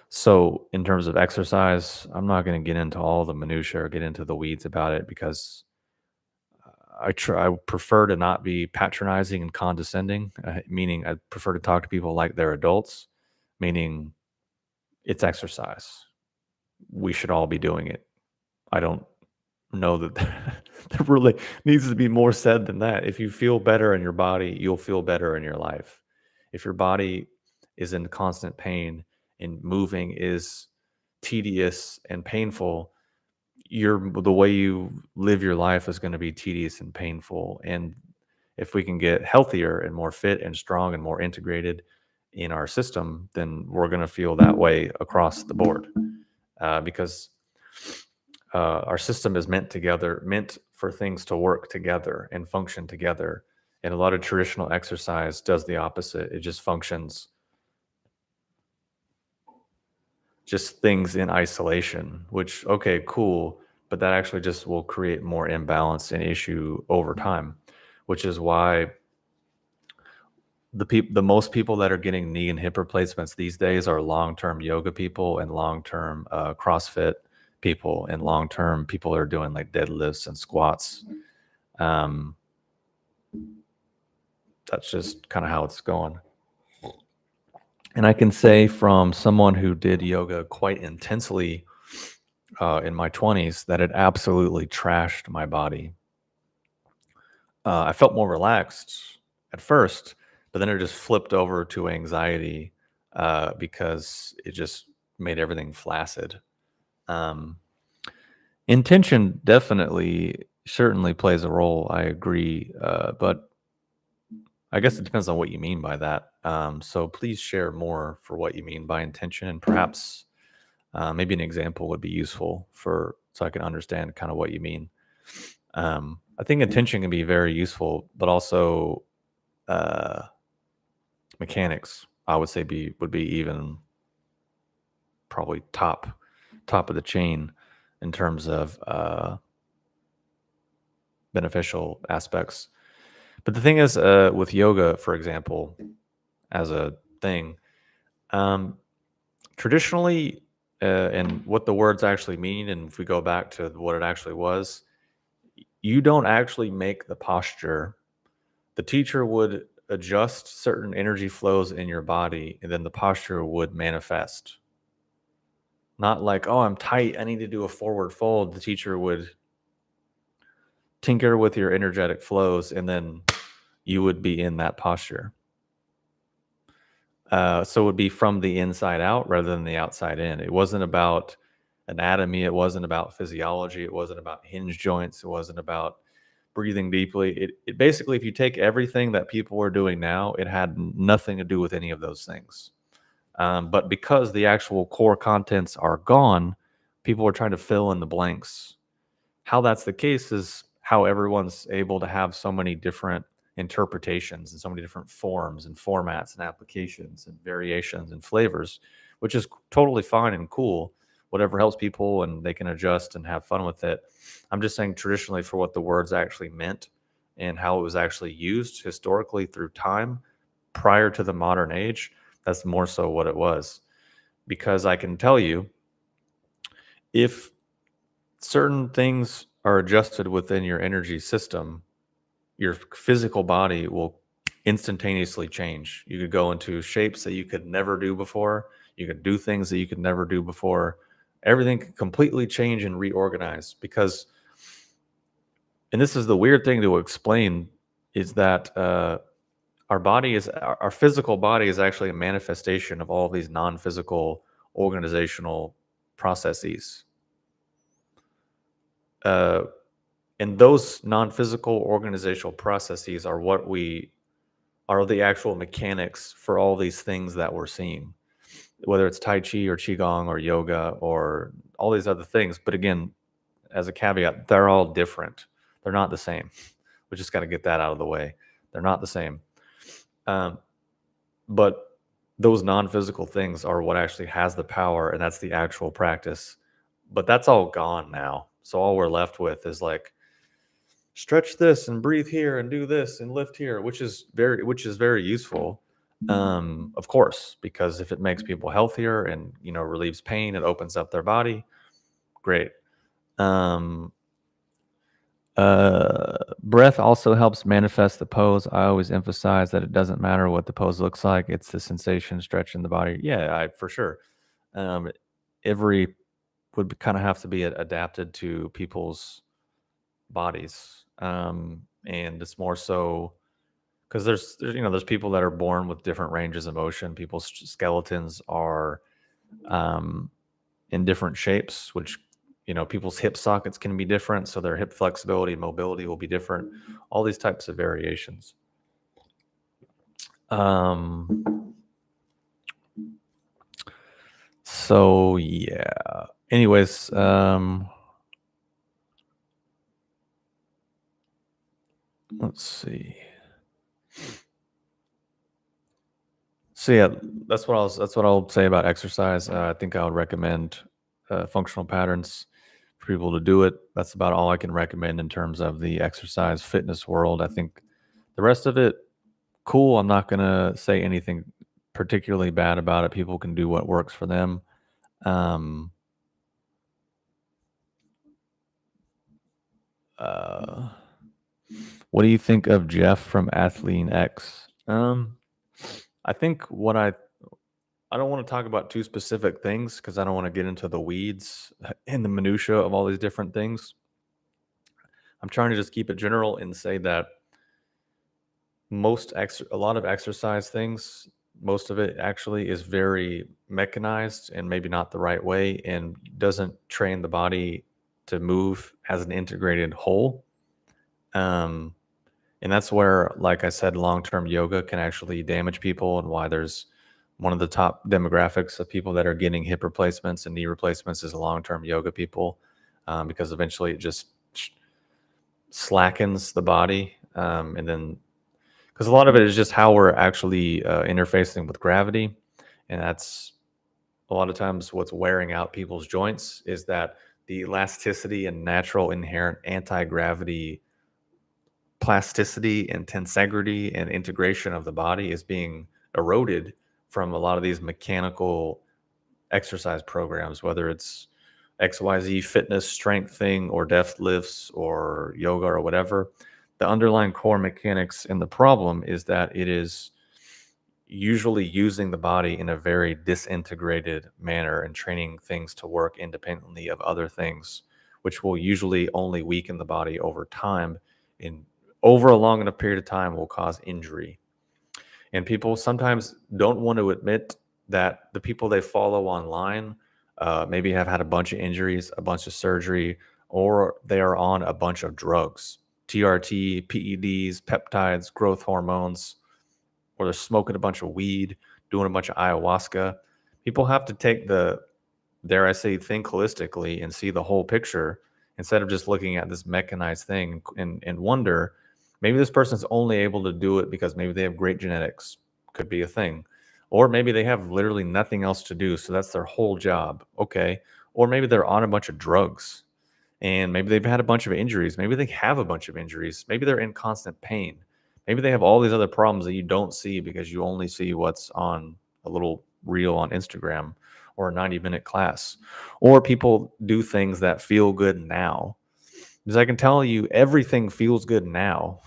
So, in terms of exercise, I'm not going to get into all the minutia or get into the weeds about it because I prefer to not be patronizing and condescending, meaning I prefer to talk to people like they're adults, meaning it's exercise. We should all be doing it. I don't know that there really needs to be more said than that. If you feel better in your body, you'll feel better in your life. If your body is in constant pain and moving is tedious and painful, the way you live your life is going to be tedious and painful. And if we can get healthier and more fit and strong and more integrated in our system, then we're going to feel that way across the board. Because our system is meant for things to work together and function together. And a lot of traditional exercise does the opposite. It just functions just things in isolation, which, okay, cool, but that actually just will create more imbalance and issue over time, which is why the most people that are getting knee and hip replacements these days are long-term yoga people and long-term CrossFit people and long-term people that are doing like deadlifts and squats. Um, that's just kind of how it's going. And I can say from someone who did yoga quite intensely in my 20s that it absolutely trashed my body. I felt more relaxed at first, but then it just flipped over to anxiety because it just made everything flaccid. Um, Intention definitely, certainly plays a role. I agree, but I guess it depends on what you mean by that. So please share more for what you mean by intention, and perhaps maybe an example would be useful for so I can understand kind of what you mean. I think intention can be very useful, but also uh, mechanics, I would say, would be even probably top of the chain in terms of beneficial aspects. But the thing is, with yoga, for example, as a thing, um, traditionally, and what the words actually mean, and if we go back to what it actually was, you don't actually make the posture. The teacher would adjust certain energy flows in your body, and then the posture would manifest. Not like, oh, I'm tight, I need to do a forward fold. The teacher would tinker with your energetic flows, and then you would be in that posture. So it would be from the inside out rather than the outside in. It wasn't about anatomy. It wasn't about physiology. It wasn't about hinge joints. It wasn't about breathing deeply. It basically, if you take everything that people are doing now, it had nothing to do with any of those things. But because the actual core contents are gone, people are trying to fill in the blanks. How that's the case is how everyone's able to have so many different interpretations and so many different forms and formats and applications and variations and flavors, which is totally fine and cool. Whatever helps people and they can adjust and have fun with it. I'm just saying traditionally for what the words actually meant and how it was actually used historically through time prior to the modern age, that's more so what it was. Because I can tell you, if certain things are adjusted within your energy system, your physical body will instantaneously change. You could go into shapes that you could never do before. You could do things that you could never do before. Everything could completely change and reorganize because, and this is the weird thing to explain is that our physical body is actually a manifestation of all of these non-physical organizational processes. Uh, and those non-physical organizational processes are what we are the actual mechanics for all these things that we're seeing, whether it's Tai Chi or Qigong or yoga or all these other things. But again, as a caveat, they're all different. They're not the same. We just got to get that out of the way. They're not the same. Um, but those non-physical things are what actually has the power, and that's the actual practice. But that's all gone now. So all we're left with is like stretch this and breathe here and do this and lift here, which is very useful. Of course, because if it makes people healthier and relieves pain, it opens up their body. Great. Um, Breath also helps manifest the pose. I always emphasize that it doesn't matter what the pose looks like; it's the sensation stretching the body. Yeah, for sure. Um, every would kind of have to be adapted to people's bodies, and it's more so because there's people that are born with different ranges of motion. People's skeletons are um, in different shapes, which people's hip sockets can be different, so their hip flexibility and mobility will be different. All these types of variations. So yeah. Anyways, let's see. So yeah, that's what I'll say about exercise. I think I would recommend functional patterns for people to do it. That's about all I can recommend in terms of the exercise fitness world. I think the rest of it, cool. I'm not gonna say anything particularly bad about it. People can do what works for them. Um, uh, what do you think of Jeff from Athlean X? I think I don't want to talk about too specific things because I don't want to get into the weeds and the minutia of all these different things. I'm trying to just keep it general and say that a lot of exercise things, most of it actually is very mechanized and maybe not the right way and doesn't train the body to move as an integrated whole. Um, and that's where, like I said, long-term yoga can actually damage people, and why there's one of the top demographics of people that are getting hip replacements and knee replacements is long-term yoga people, because eventually it just slackens the body, and then because a lot of it is just how we're actually interfacing with gravity, and that's a lot of times what's wearing out people's joints is that the elasticity and natural inherent anti-gravity plasticity and tensegrity and integration of the body is being eroded from a lot of these mechanical exercise programs, whether it's XYZ fitness strength thing or deft lifts or yoga or whatever. The underlying core mechanics and the problem is that it is usually using the body in a very disintegrated manner and training things to work independently of other things, which will usually only weaken the body over time. In over a long enough period of time will cause injury. And people sometimes don't want to admit that the people they follow online maybe have had a bunch of injuries, a bunch of surgery, or they are on a bunch of drugs: TRT, PEDs, peptides, growth hormones, or they're smoking a bunch of weed, doing a bunch of ayahuasca. People have to take dare I say, think holistically and see the whole picture instead of just looking at this mechanized thing and wonder, maybe this person's only able to do it because maybe they have great genetics. Could be a thing. Or maybe they have literally nothing else to do. So that's their whole job. Okay. Or maybe they're on a bunch of drugs and maybe they've had a bunch of injuries. Maybe they have a bunch of injuries. Maybe they're in constant pain. Maybe they have all these other problems that you don't see because you only see what's on a little reel on Instagram or a 90-minute class. Or people do things that feel good now. Because I can tell you everything feels good now,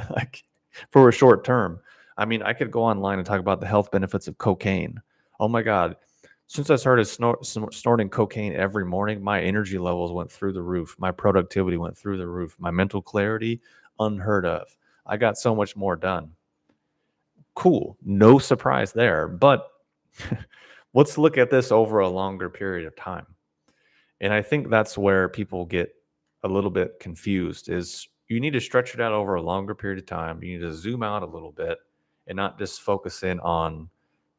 like for a short term. I mean, I could go online and talk about the health benefits of cocaine. Oh my God. Since I started snorting cocaine every morning, my energy levels went through the roof. My productivity went through the roof. My mental clarity, unheard of. I got so much more done. Cool. No surprise there. But let's look at this over a longer period of time. And I think that's where people get a little bit confused is you need to stretch it out over a longer period of time. You need to zoom out a little bit and not just focus in on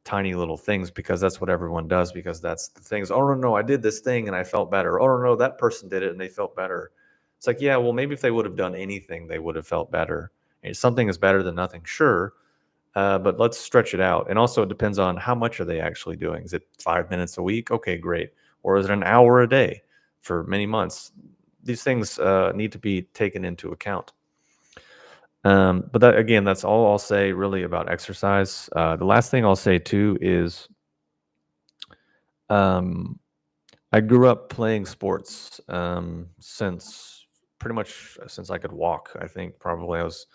tiny little things because that's what everyone does because that's the things. Oh no, I did this thing and I felt better. Oh no, that person did it and they felt better. It's like, yeah, well, maybe if they would have done anything, they would have felt better. And something is better than nothing, sure. But let's stretch it out. And also, it depends on how much are they actually doing. Is it 5 minutes a week? Okay, great. Or is it an hour a day for many months? These things need to be taken into account. But that, again, that's all I'll say really about exercise. The last thing I'll say too is um, I grew up playing sports since pretty much since I could walk. I think probably I was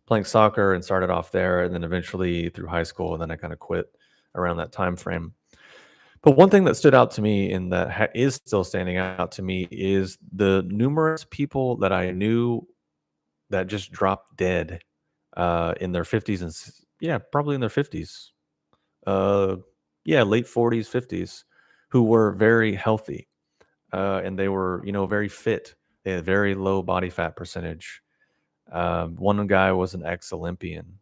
playing soccer and started off there, and then eventually through high school, and then I kind of quit around that time frame. But one thing that stood out to me and that is still standing out to me is the numerous people that I knew that just dropped dead in their 50s and yeah, probably in their 50s. Uh, yeah, late 40s, 50s, who were very healthy and they were, very fit. They had very low body fat percentage. One guy was an ex-Olympian,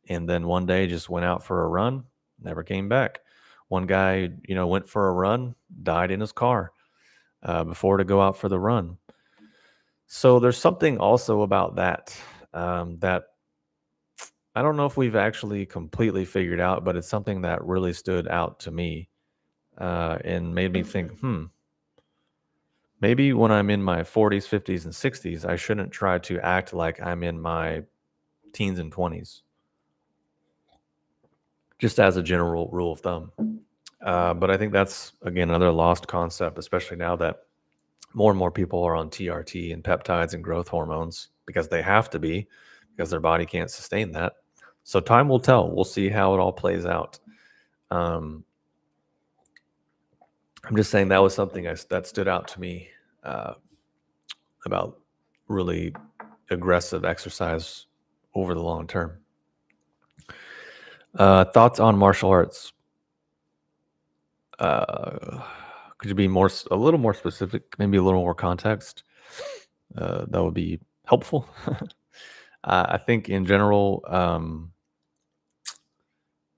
and then one day just went out for a run, never came back. One guy, went for a run, died in his car before to go out for the run. So there's something also about that that I don't know if we've actually completely figured out, but it's something that really stood out to me and made me think, maybe when I'm in my 40s, 50s, and 60s, I shouldn't try to act like I'm in my teens and 20s, just as a general rule of thumb. But I think that's, again, another lost concept, especially now that more and more people are on TRT and peptides and growth hormones because they have to be, because their body can't sustain that. So time will tell. We'll see how it all plays out. Um, I'm just saying that was something that stood out to me uh, about really aggressive exercise over the long term. Thoughts on martial arts? Could you be a little more specific, maybe a little more context? That would be helpful. I think in general,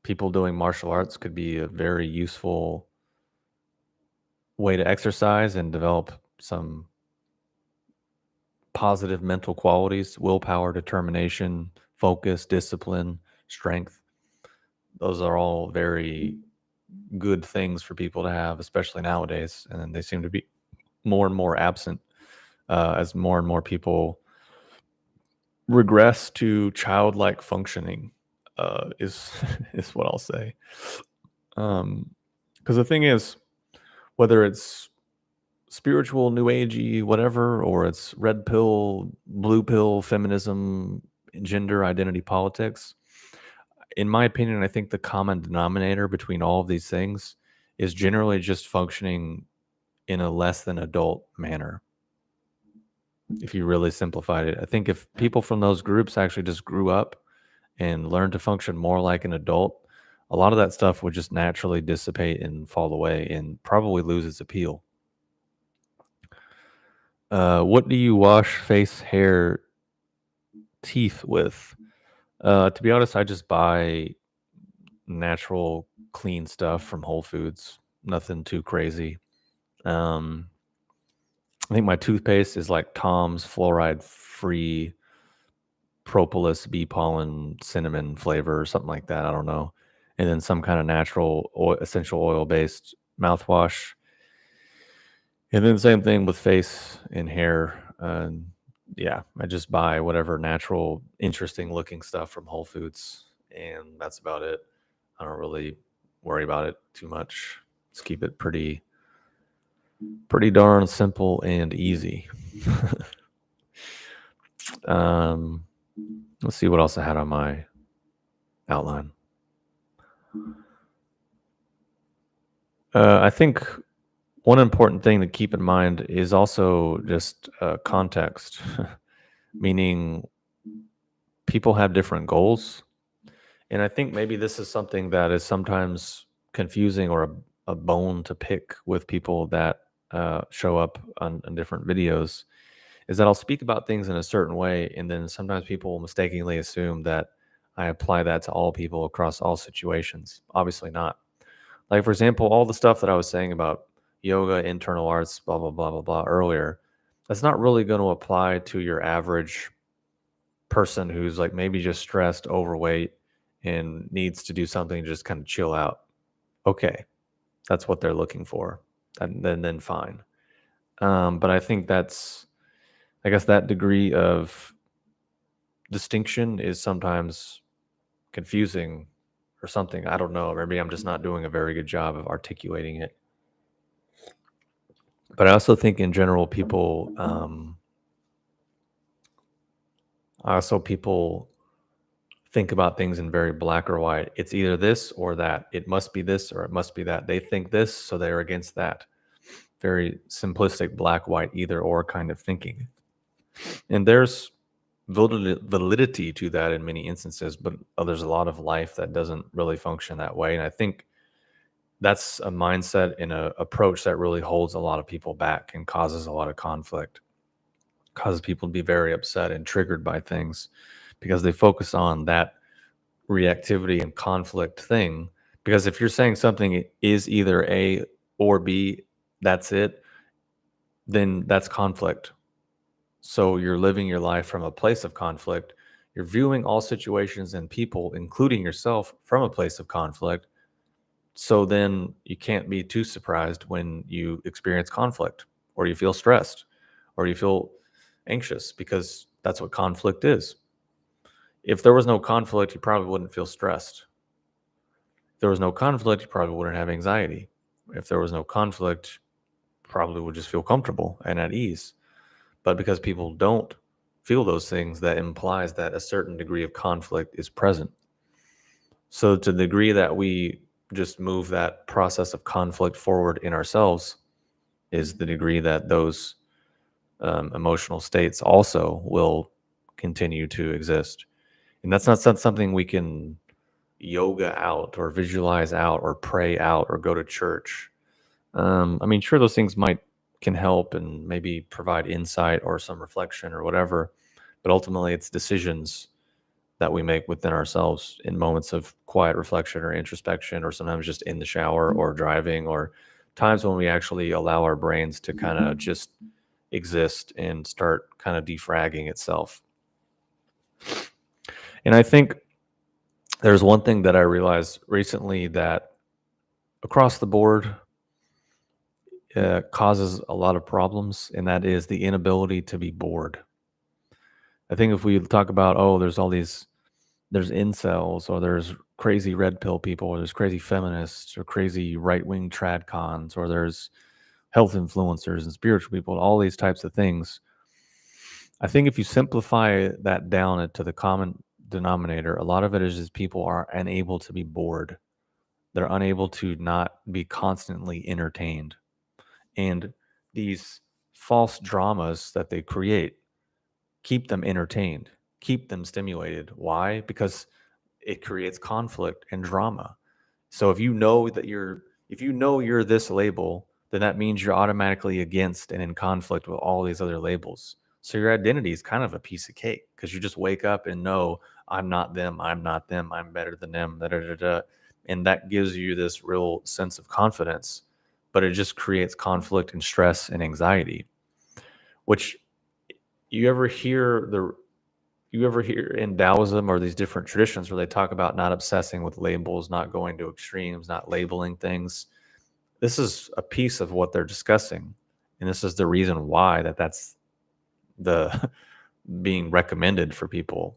people doing martial arts could be a very useful way to exercise and develop some positive mental qualities: willpower, determination, focus, discipline, strength. Those are all very good things for people to have, especially nowadays. And they seem to be more and more absent as more and more people regress to childlike functioning. Is is what I'll say. Because the thing is, whether it's spiritual, new agey, whatever, or it's red pill, blue pill, feminism, gender identity politics, in my opinion, I think the common denominator between all of these things is generally just functioning in a less than adult manner. If you really simplified it, I think if people from those groups actually just grew up and learned to function more like an adult, a lot of that stuff would just naturally dissipate and fall away and probably lose its appeal. What do you wash face, hair, teeth with? To be honest, I just buy natural, clean stuff from Whole Foods. Nothing too crazy. Um, I think my toothpaste is like Tom's fluoride free propolis, bee pollen, cinnamon flavor, or something like that. I don't know. And then some kind of natural essential oil based mouthwash. And then same thing with face and hair. Yeah, I just buy whatever natural, interesting looking stuff from Whole Foods, and that's about it. I don't really worry about it too much. Let's keep it pretty darn simple and easy. um, let's see what else I had on my outline. I think one important thing to keep in mind is also just context, meaning people have different goals. And I think maybe this is something that is sometimes confusing or a bone to pick with people that show up on different videos, is that I'll speak about things in a certain way. And then sometimes people mistakenly assume that I apply that to all people across all situations. Obviously not. Like, for example, all the stuff that I was saying about yoga, internal arts, blah, blah, blah, blah, blah earlier, that's not really going to apply to your average person who's like maybe just stressed, overweight, and needs to do something to just kind of chill out. Okay, that's what they're looking for, and then fine. But I think I guess that degree of distinction is sometimes confusing or something. I don't know. Maybe I'm just not doing a very good job of articulating it. But I also think in general, people think about things in very black or white. It's either this or that. It must be this or it must be that. They think this, so they're against that. Very simplistic black, white, either or kind of thinking. And there's validity to that in many instances, but there's a lot of life that doesn't really function that way. And I think that's a mindset and a approach that really holds a lot of people back and causes a lot of conflict, causes people to be very upset and triggered by things because they focus on that reactivity and conflict thing. Because if you're saying something is either A or B, that's it, then that's conflict. So you're living your life from a place of conflict. You're viewing all situations and people, including yourself, from a place of conflict. So then you can't be too surprised when you experience conflict or you feel stressed or you feel anxious, because that's what conflict is. If there was no conflict, you probably wouldn't feel stressed. If there was no conflict, you probably wouldn't have anxiety. If there was no conflict, you probably would just feel comfortable and at ease. But because people don't feel those things, that implies that a certain degree of conflict is present. So to the degree that we just move that process of conflict forward in ourselves is the degree that those emotional states also will continue to exist. And that's not something we can yoga out or visualize out or pray out or go to church. I mean, sure, those things can help and maybe provide insight or some reflection or whatever, but ultimately it's decisions that we make within ourselves in moments of quiet reflection or introspection, or sometimes just in the shower or driving, or times when we actually allow our brains to kind of just exist and start kind of defragging itself. And I think there's one thing that I realized recently that across the board causes a lot of problems, and that is the inability to be bored. I think if we talk about, oh, there's incels, or there's crazy red pill people, or there's crazy feminists, or crazy right wing trad cons, or there's health influencers and spiritual people, all these types of things. I think if you simplify that down to the common denominator, a lot of it is just people are unable to be bored. They're unable to not be constantly entertained. And these false dramas that they create keep them entertained, keep them stimulated. Why? Because it creates conflict and drama. So if you know you're this label, then that means you're automatically against and in conflict with all these other labels. So your identity is kind of a piece of cake because you just wake up and know I'm not them, I'm not them, I'm better than them, da, da, da, da. And that gives you this real sense of confidence, but it just creates conflict and stress and anxiety, which you ever hear the you ever hear in Taoism or these different traditions where they talk about not obsessing with labels, not going to extremes, not labeling things. This is a piece of what they're discussing. And this is the reason why that's the being recommended for people.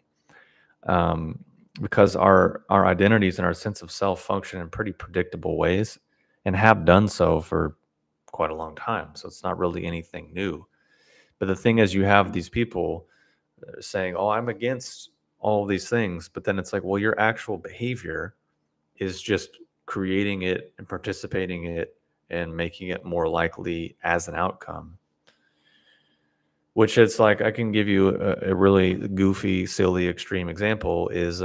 Um, because our identities and our sense of self function in pretty predictable ways and have done so for quite a long time. So it's not really anything new. But the thing is, you have these people saying, "Oh, I'm against all of these things," but then it's like, well, your actual behavior is just creating it and participating in it and making it more likely as an outcome, Which it's like I can give you a really goofy, silly, extreme example is,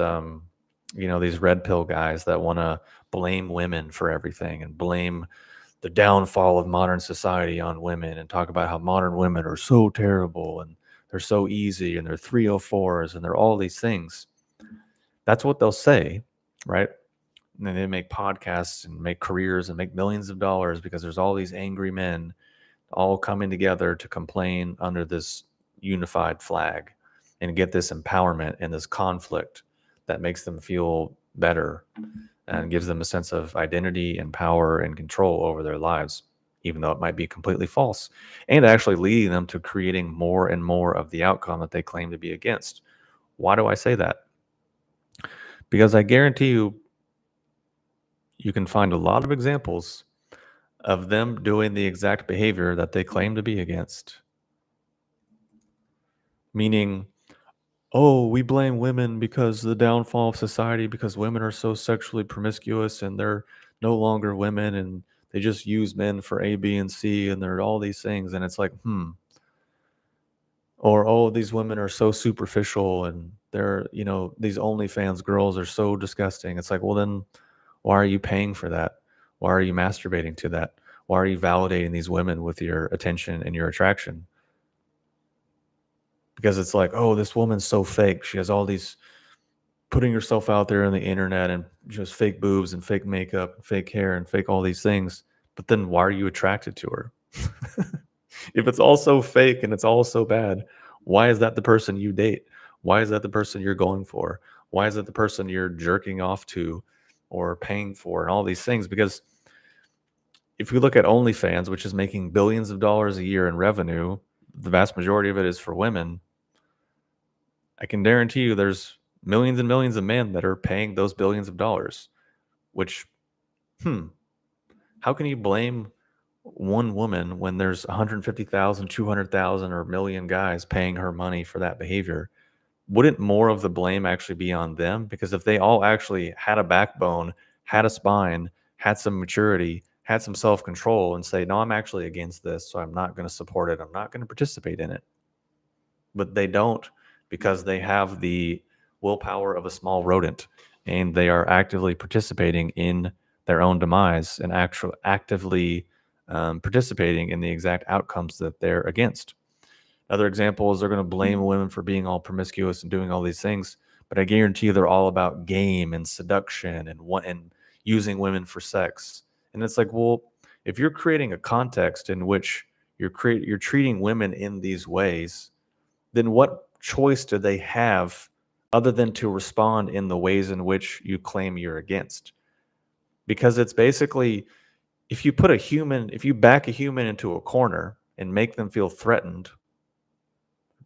these red pill guys that want to blame women for everything and blame the downfall of modern society on women and talk about how modern women are so terrible and they're so easy and they're 304s and they're all these things. That's what they'll say, right? And then they make podcasts and make careers and make millions of dollars because there's all these angry men all coming together to complain under this unified flag and get this empowerment and this conflict that makes them feel better and gives them a sense of identity and power and control over their lives, even though it might be completely false, and actually leading them to creating more and more of the outcome that they claim to be against. Why do I say that? Because I guarantee you, you can find a lot of examples of them doing the exact behavior that they claim to be against. Meaning, oh, we blame women because the downfall of society, because women are so sexually promiscuous and they're no longer women and they just use men for A, B, and C and they're all these things. And it's like, or, oh, these women are so superficial and they're, these OnlyFans girls are so disgusting. It's like, well, then why are you paying for that? Why are you masturbating to that? Why are you validating these women with your attention and your attraction? Because it's like, oh, this woman's so fake. She has all these putting herself out there on the internet and just fake boobs and fake makeup, and fake hair and fake all these things. But then why are you attracted to her? If it's all so fake and it's all so bad, why is that the person you date? Why is that the person you're going for? Why is it the person you're jerking off to or paying for and all these things? Because if you look at OnlyFans, which is making billions of dollars a year in revenue, the vast majority of it is for women. I can guarantee you there's millions and millions of men that are paying those billions of dollars, which, how can you blame one woman when there's 150,000, 200,000, or a million guys paying her money for that behavior? Wouldn't more of the blame actually be on them? Because if they all actually had a backbone, had a spine, had some maturity, had some self-control and say, no, I'm actually against this, so I'm not going to support it. I'm not going to participate in it. But they don't, because they have the willpower of a small rodent and they are actively participating in their own demise and actively participating in the exact outcomes that they're against. Another example is they're going to blame women for being all promiscuous and doing all these things, but I guarantee you they're all about game and seduction and using women for sex. And it's like, well, if you're creating a context in which you're treating women in these ways, then what choice do they have other than to respond in the ways in which you claim you're against? Because it's basically, if you back a human into a corner and make them feel threatened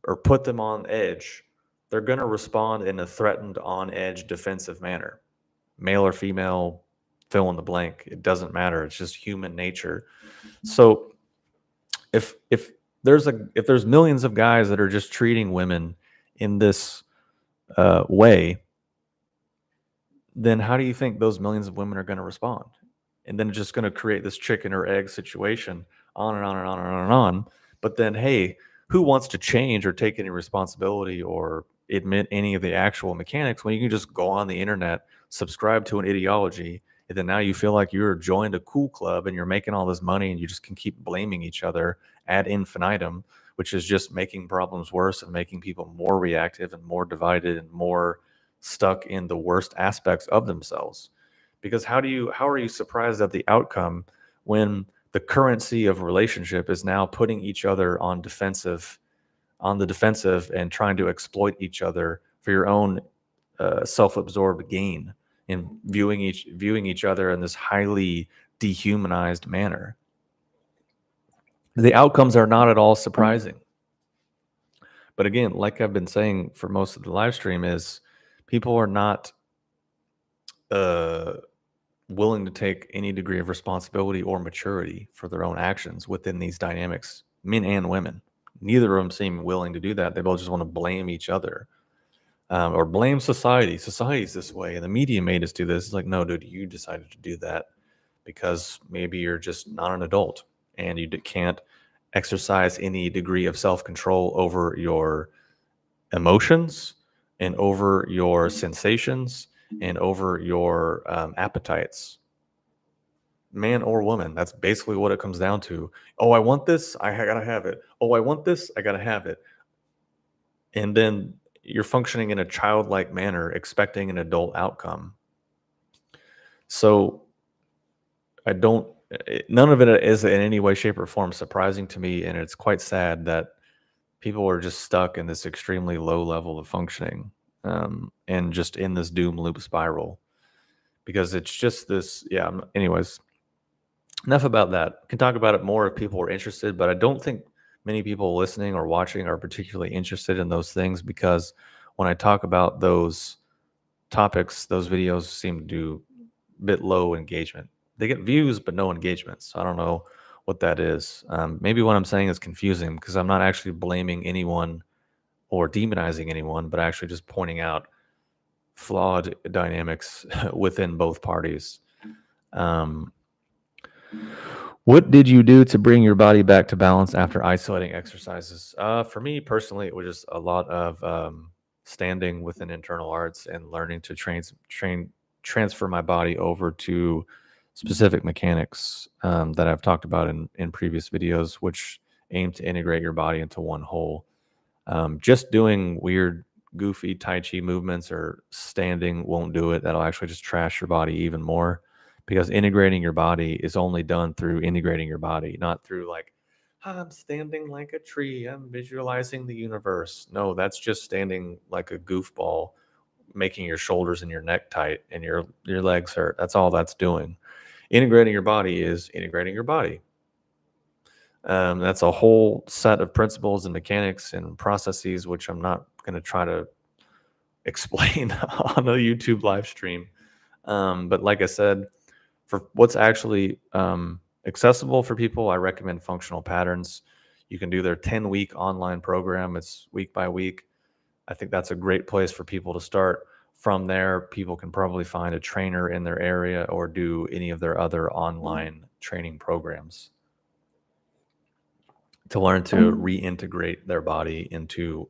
or put them on edge, they're going to respond in a threatened, on edge, defensive manner. Male or female, fill in the blank. It doesn't matter. It's just human nature. So if there's millions of guys that are just treating women in this way, then how do you think those millions of women are going to respond? And then it's just going to create this chicken or egg situation, on and on and on and on and on. But then, hey, who wants to change or take any responsibility or admit any of the actual mechanics when you can just go on the internet, subscribe to an ideology, and then now you feel like you're joined a cool club and you're making all this money and you just can keep blaming each other ad infinitum, which is just making problems worse and making people more reactive and more divided and more stuck in the worst aspects of themselves. Because how are you surprised at the outcome when the currency of relationship is now putting each other on the defensive and trying to exploit each other for your own self-absorbed gain, and viewing each other in this highly dehumanized manner? The outcomes are not at all surprising. But again, like I've been saying for most of the live stream, is people are not willing to take any degree of responsibility or maturity for their own actions within these dynamics, men and women. Neither of them seem willing to do that. They both just want to blame each other, or blame society. Society's this way, and the media made us do this. It's like, no, dude, you decided to do that because maybe you're just not an adult and you can't exercise any degree of self-control over your emotions and over your sensations and over your appetites, man or woman. That's basically what it comes down to. Oh, I want this, gotta have it. Oh, I want this, I gotta have it. And then you're functioning in a childlike manner, expecting an adult outcome. So I don't, none of it is in any way, shape, or form surprising to me. And it's quite sad that people are just stuck in this extremely low level of functioning, and just in this doom loop spiral, because it's just this. Yeah. Anyways, enough about that. Can talk about it more if people are interested, but I don't think many people listening or watching are particularly interested in those things, because when I talk about those topics, those videos seem to do a bit low engagement. They get views, but no engagement. So I don't know what that is. Maybe what I'm saying is confusing, because I'm not actually blaming anyone or demonizing anyone, but actually just pointing out flawed dynamics within both parties. Um, what did you do to bring your body back to balance after isolating exercises? For me personally, it was just a lot of standing within internal arts and learning to transfer my body over to specific mechanics that I've talked about in previous videos, which aim to integrate your body into one whole. Just doing weird, goofy Tai Chi movements or standing won't do it. That'll actually just trash your body even more, because integrating your body is only done through integrating your body, not through like, I'm standing like a tree, I'm visualizing the universe. No, that's just standing like a goofball, making your shoulders and your neck tight and your legs hurt. That's all that's doing. Integrating your body is integrating your body. That's a whole set of principles and mechanics and processes, which I'm not going to try to explain on a YouTube live stream. But like I said, for what's actually accessible for people, I recommend functional patterns. You can do their 10-week online program. It's week by week. I think that's a great place for people to start. From there, people can probably find a trainer in their area or do any of their other online training programs to learn to reintegrate their body into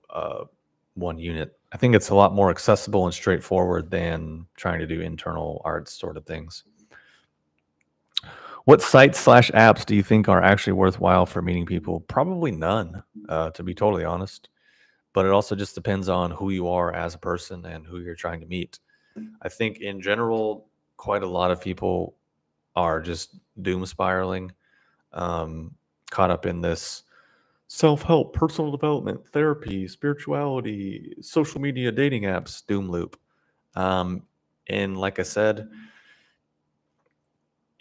one unit. I think it's a lot more accessible and straightforward than trying to do internal arts sort of things. What sites/apps do you think are actually worthwhile for meeting people? Probably none, to be totally honest. But it also just depends on who you are as a person and who you're trying to meet. I think in general, quite a lot of people are just doom spiraling, um, caught up in this self-help, personal development, therapy, spirituality, social media, dating apps, doom loop. Um, and like I said,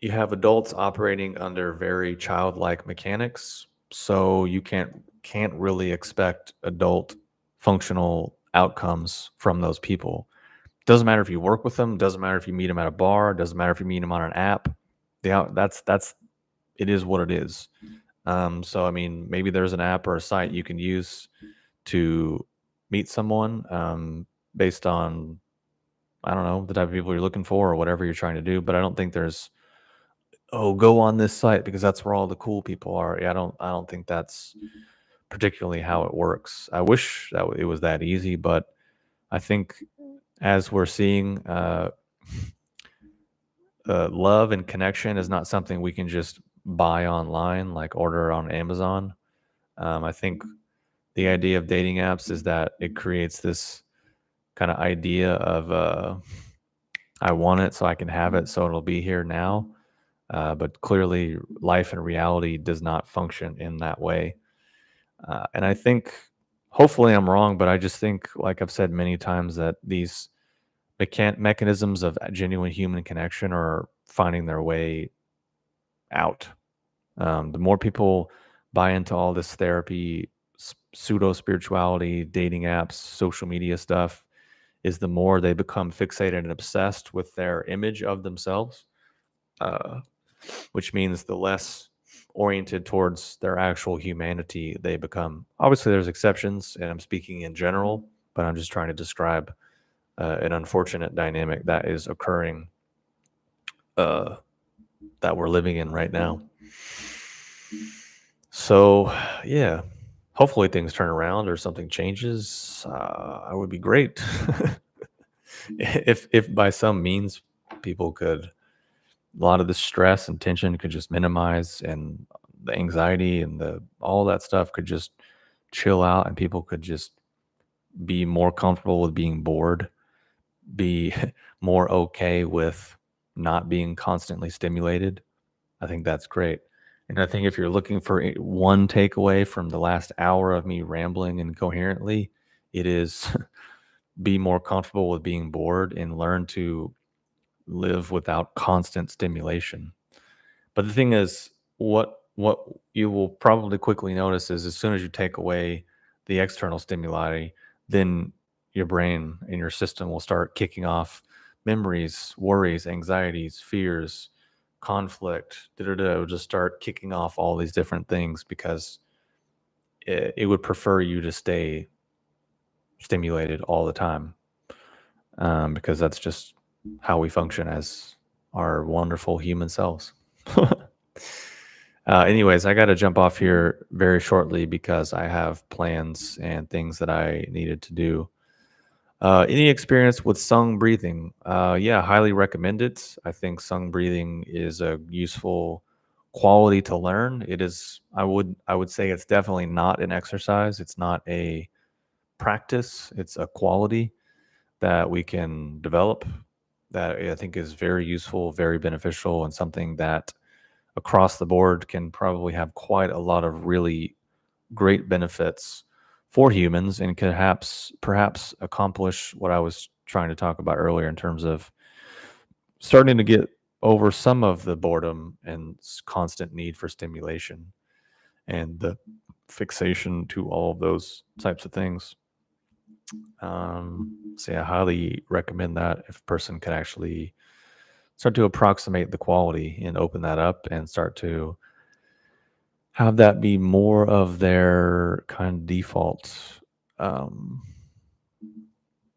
you have adults operating under very childlike mechanics, so you can't really expect adult functional outcomes from those people. Doesn't matter if you work with them, doesn't matter if you meet them at a bar, doesn't matter if you meet them on an app. That's it is what it is. So I mean, maybe there's an app or a site you can use to meet someone, based on, I don't know, the type of people you're looking for or whatever you're trying to do. But I don't think there's, oh, go on this site because that's where all the cool people are. Yeah, I don't think that's particularly how it works. I wish that it was that easy, but I think as we're seeing, love and connection is not something we can just buy online, like order on Amazon. I think the idea of dating apps is that it creates this kind of idea of, I want it so I can have it, so it'll be here now. But clearly, life and reality does not function in that way. And I think, hopefully, I'm wrong, but I just think, like I've said many times, that these mechanisms of genuine human connection are finding their way out. The more people buy into all this therapy, pseudo spirituality, dating apps, social media stuff, is the more they become fixated and obsessed with their image of themselves, uh, which means the less oriented towards their actual humanity they become. Obviously, there's exceptions, and I'm speaking in general, but I'm just trying to describe an unfortunate dynamic that is occurring, uh, that we're living in right now. So, yeah, hopefully things turn around or something changes. I would be great if by some means people could a lot of the stress and tension could just minimize and the anxiety and the all that stuff could just chill out and people could just be more comfortable with being bored, be more okay with not being constantly stimulated. I think that's great. And I think if you're looking for one takeaway from the last hour of me rambling incoherently, it is be more comfortable with being bored and learn to live without constant stimulation. But the thing is, what you will probably quickly notice is as soon as you take away the external stimuli, then your brain and your system will start kicking off memories, worries, anxieties, fears, conflict. Da, da, da. It will just start kicking off all these different things because it would prefer you to stay stimulated all the time, because that's just how we function as our wonderful human selves. Anyways, I got to jump off here very shortly because I have plans and things that I needed to do. Any experience with sung breathing? Yeah, highly recommend it. I think sung breathing is a useful quality to learn. It is. I would say it's definitely not an exercise. It's not a practice. It's a quality that we can develop. That I think is very useful, very beneficial, and something that across the board can probably have quite a lot of really great benefits for humans and could perhaps accomplish what I was trying to talk about earlier in terms of starting to get over some of the boredom and constant need for stimulation and the fixation to all of those types of things. So yeah, I highly recommend that if a person could actually start to approximate the quality and open that up and start to have that be more of um,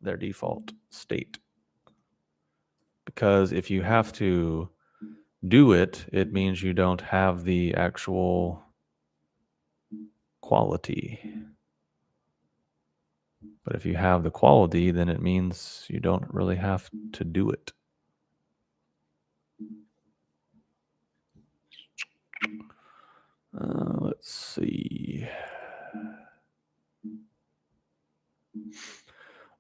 their default state. Because if you have to do it, it means you don't have the actual quality. But if you have the quality, then it means you don't really have to do it. Let's see.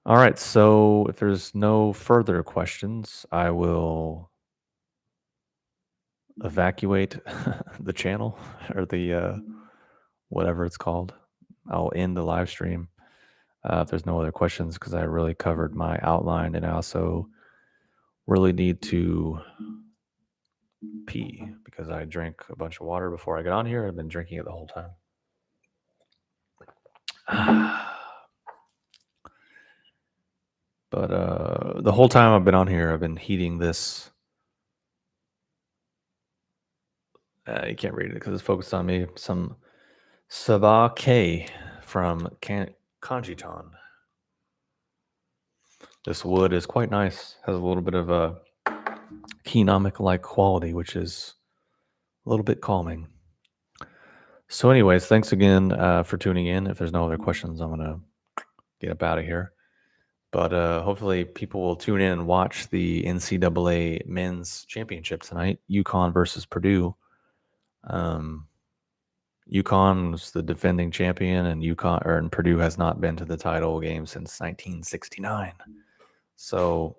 All right. So if there's no further questions, I will evacuate the channel or the whatever it's called. I'll end the live stream if there's no other questions because I really covered my outline and I also really need to pee because I drank a bunch of water before I got on here. I've been drinking it the whole time. But the whole time I've been on here, I've been heating this. You can't read it because it's focused on me. Some Sabah K from Kanjiton. This wood is quite nice. Has a little bit of a kenomic-like quality, which is a little bit calming. So, anyways, thanks again for tuning in. If there's no other questions, I'm gonna get up out of here. But hopefully, people will tune in and watch the NCAA Men's Championship tonight. UConn versus Purdue. UConn was the defending champion, and Purdue has not been to the title game since 1969. So,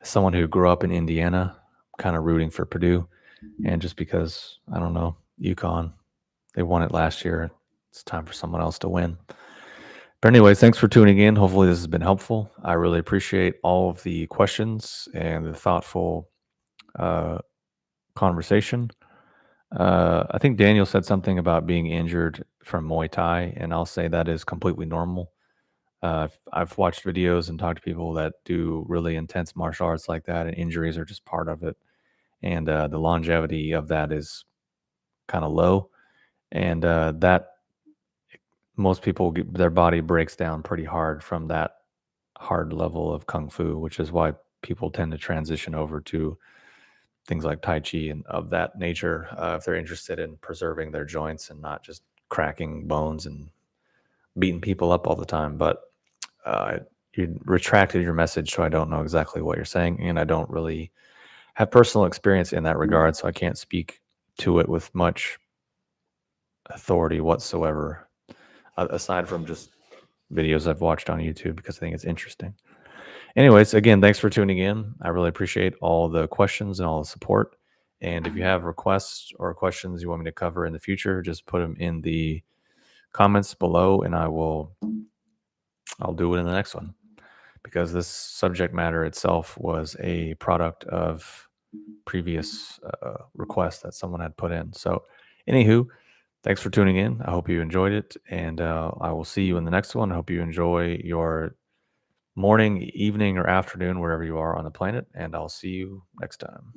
as someone who grew up in Indiana, kind of rooting for Purdue, and just because I don't know UConn, they won it last year. It's time for someone else to win. But anyways, thanks for tuning in. Hopefully this has been helpful. I really appreciate all of the questions and the thoughtful conversation. I think Daniel said something about being injured from Muay Thai, and I'll say that is completely normal. I've watched videos and talked to people that do really intense martial arts like that, and injuries are just part of it. And the longevity of that is kind of low, and that most people their body breaks down pretty hard from that hard level of kung fu, which is why people tend to transition over to things like Tai Chi and of that nature, if they're interested in preserving their joints and not just cracking bones and beating people up all the time. But you retracted your message, so I don't know exactly what you're saying, and I don't really have personal experience in that regard, so I can't speak to it with much authority whatsoever, aside from just videos I've watched on YouTube because I think it's interesting. Anyways, again, thanks for tuning in. I really appreciate all the questions and all the support. And if you have requests or questions you want me to cover in the future, just put them in the comments below, and I'll do it in the next one, because this subject matter itself was a product of previous requests that someone had put in. So, anywho, thanks for tuning in. I hope you enjoyed it, and I will see you in the next one. I hope you enjoy your morning, evening, or afternoon, wherever you are on the planet, and I'll see you next time.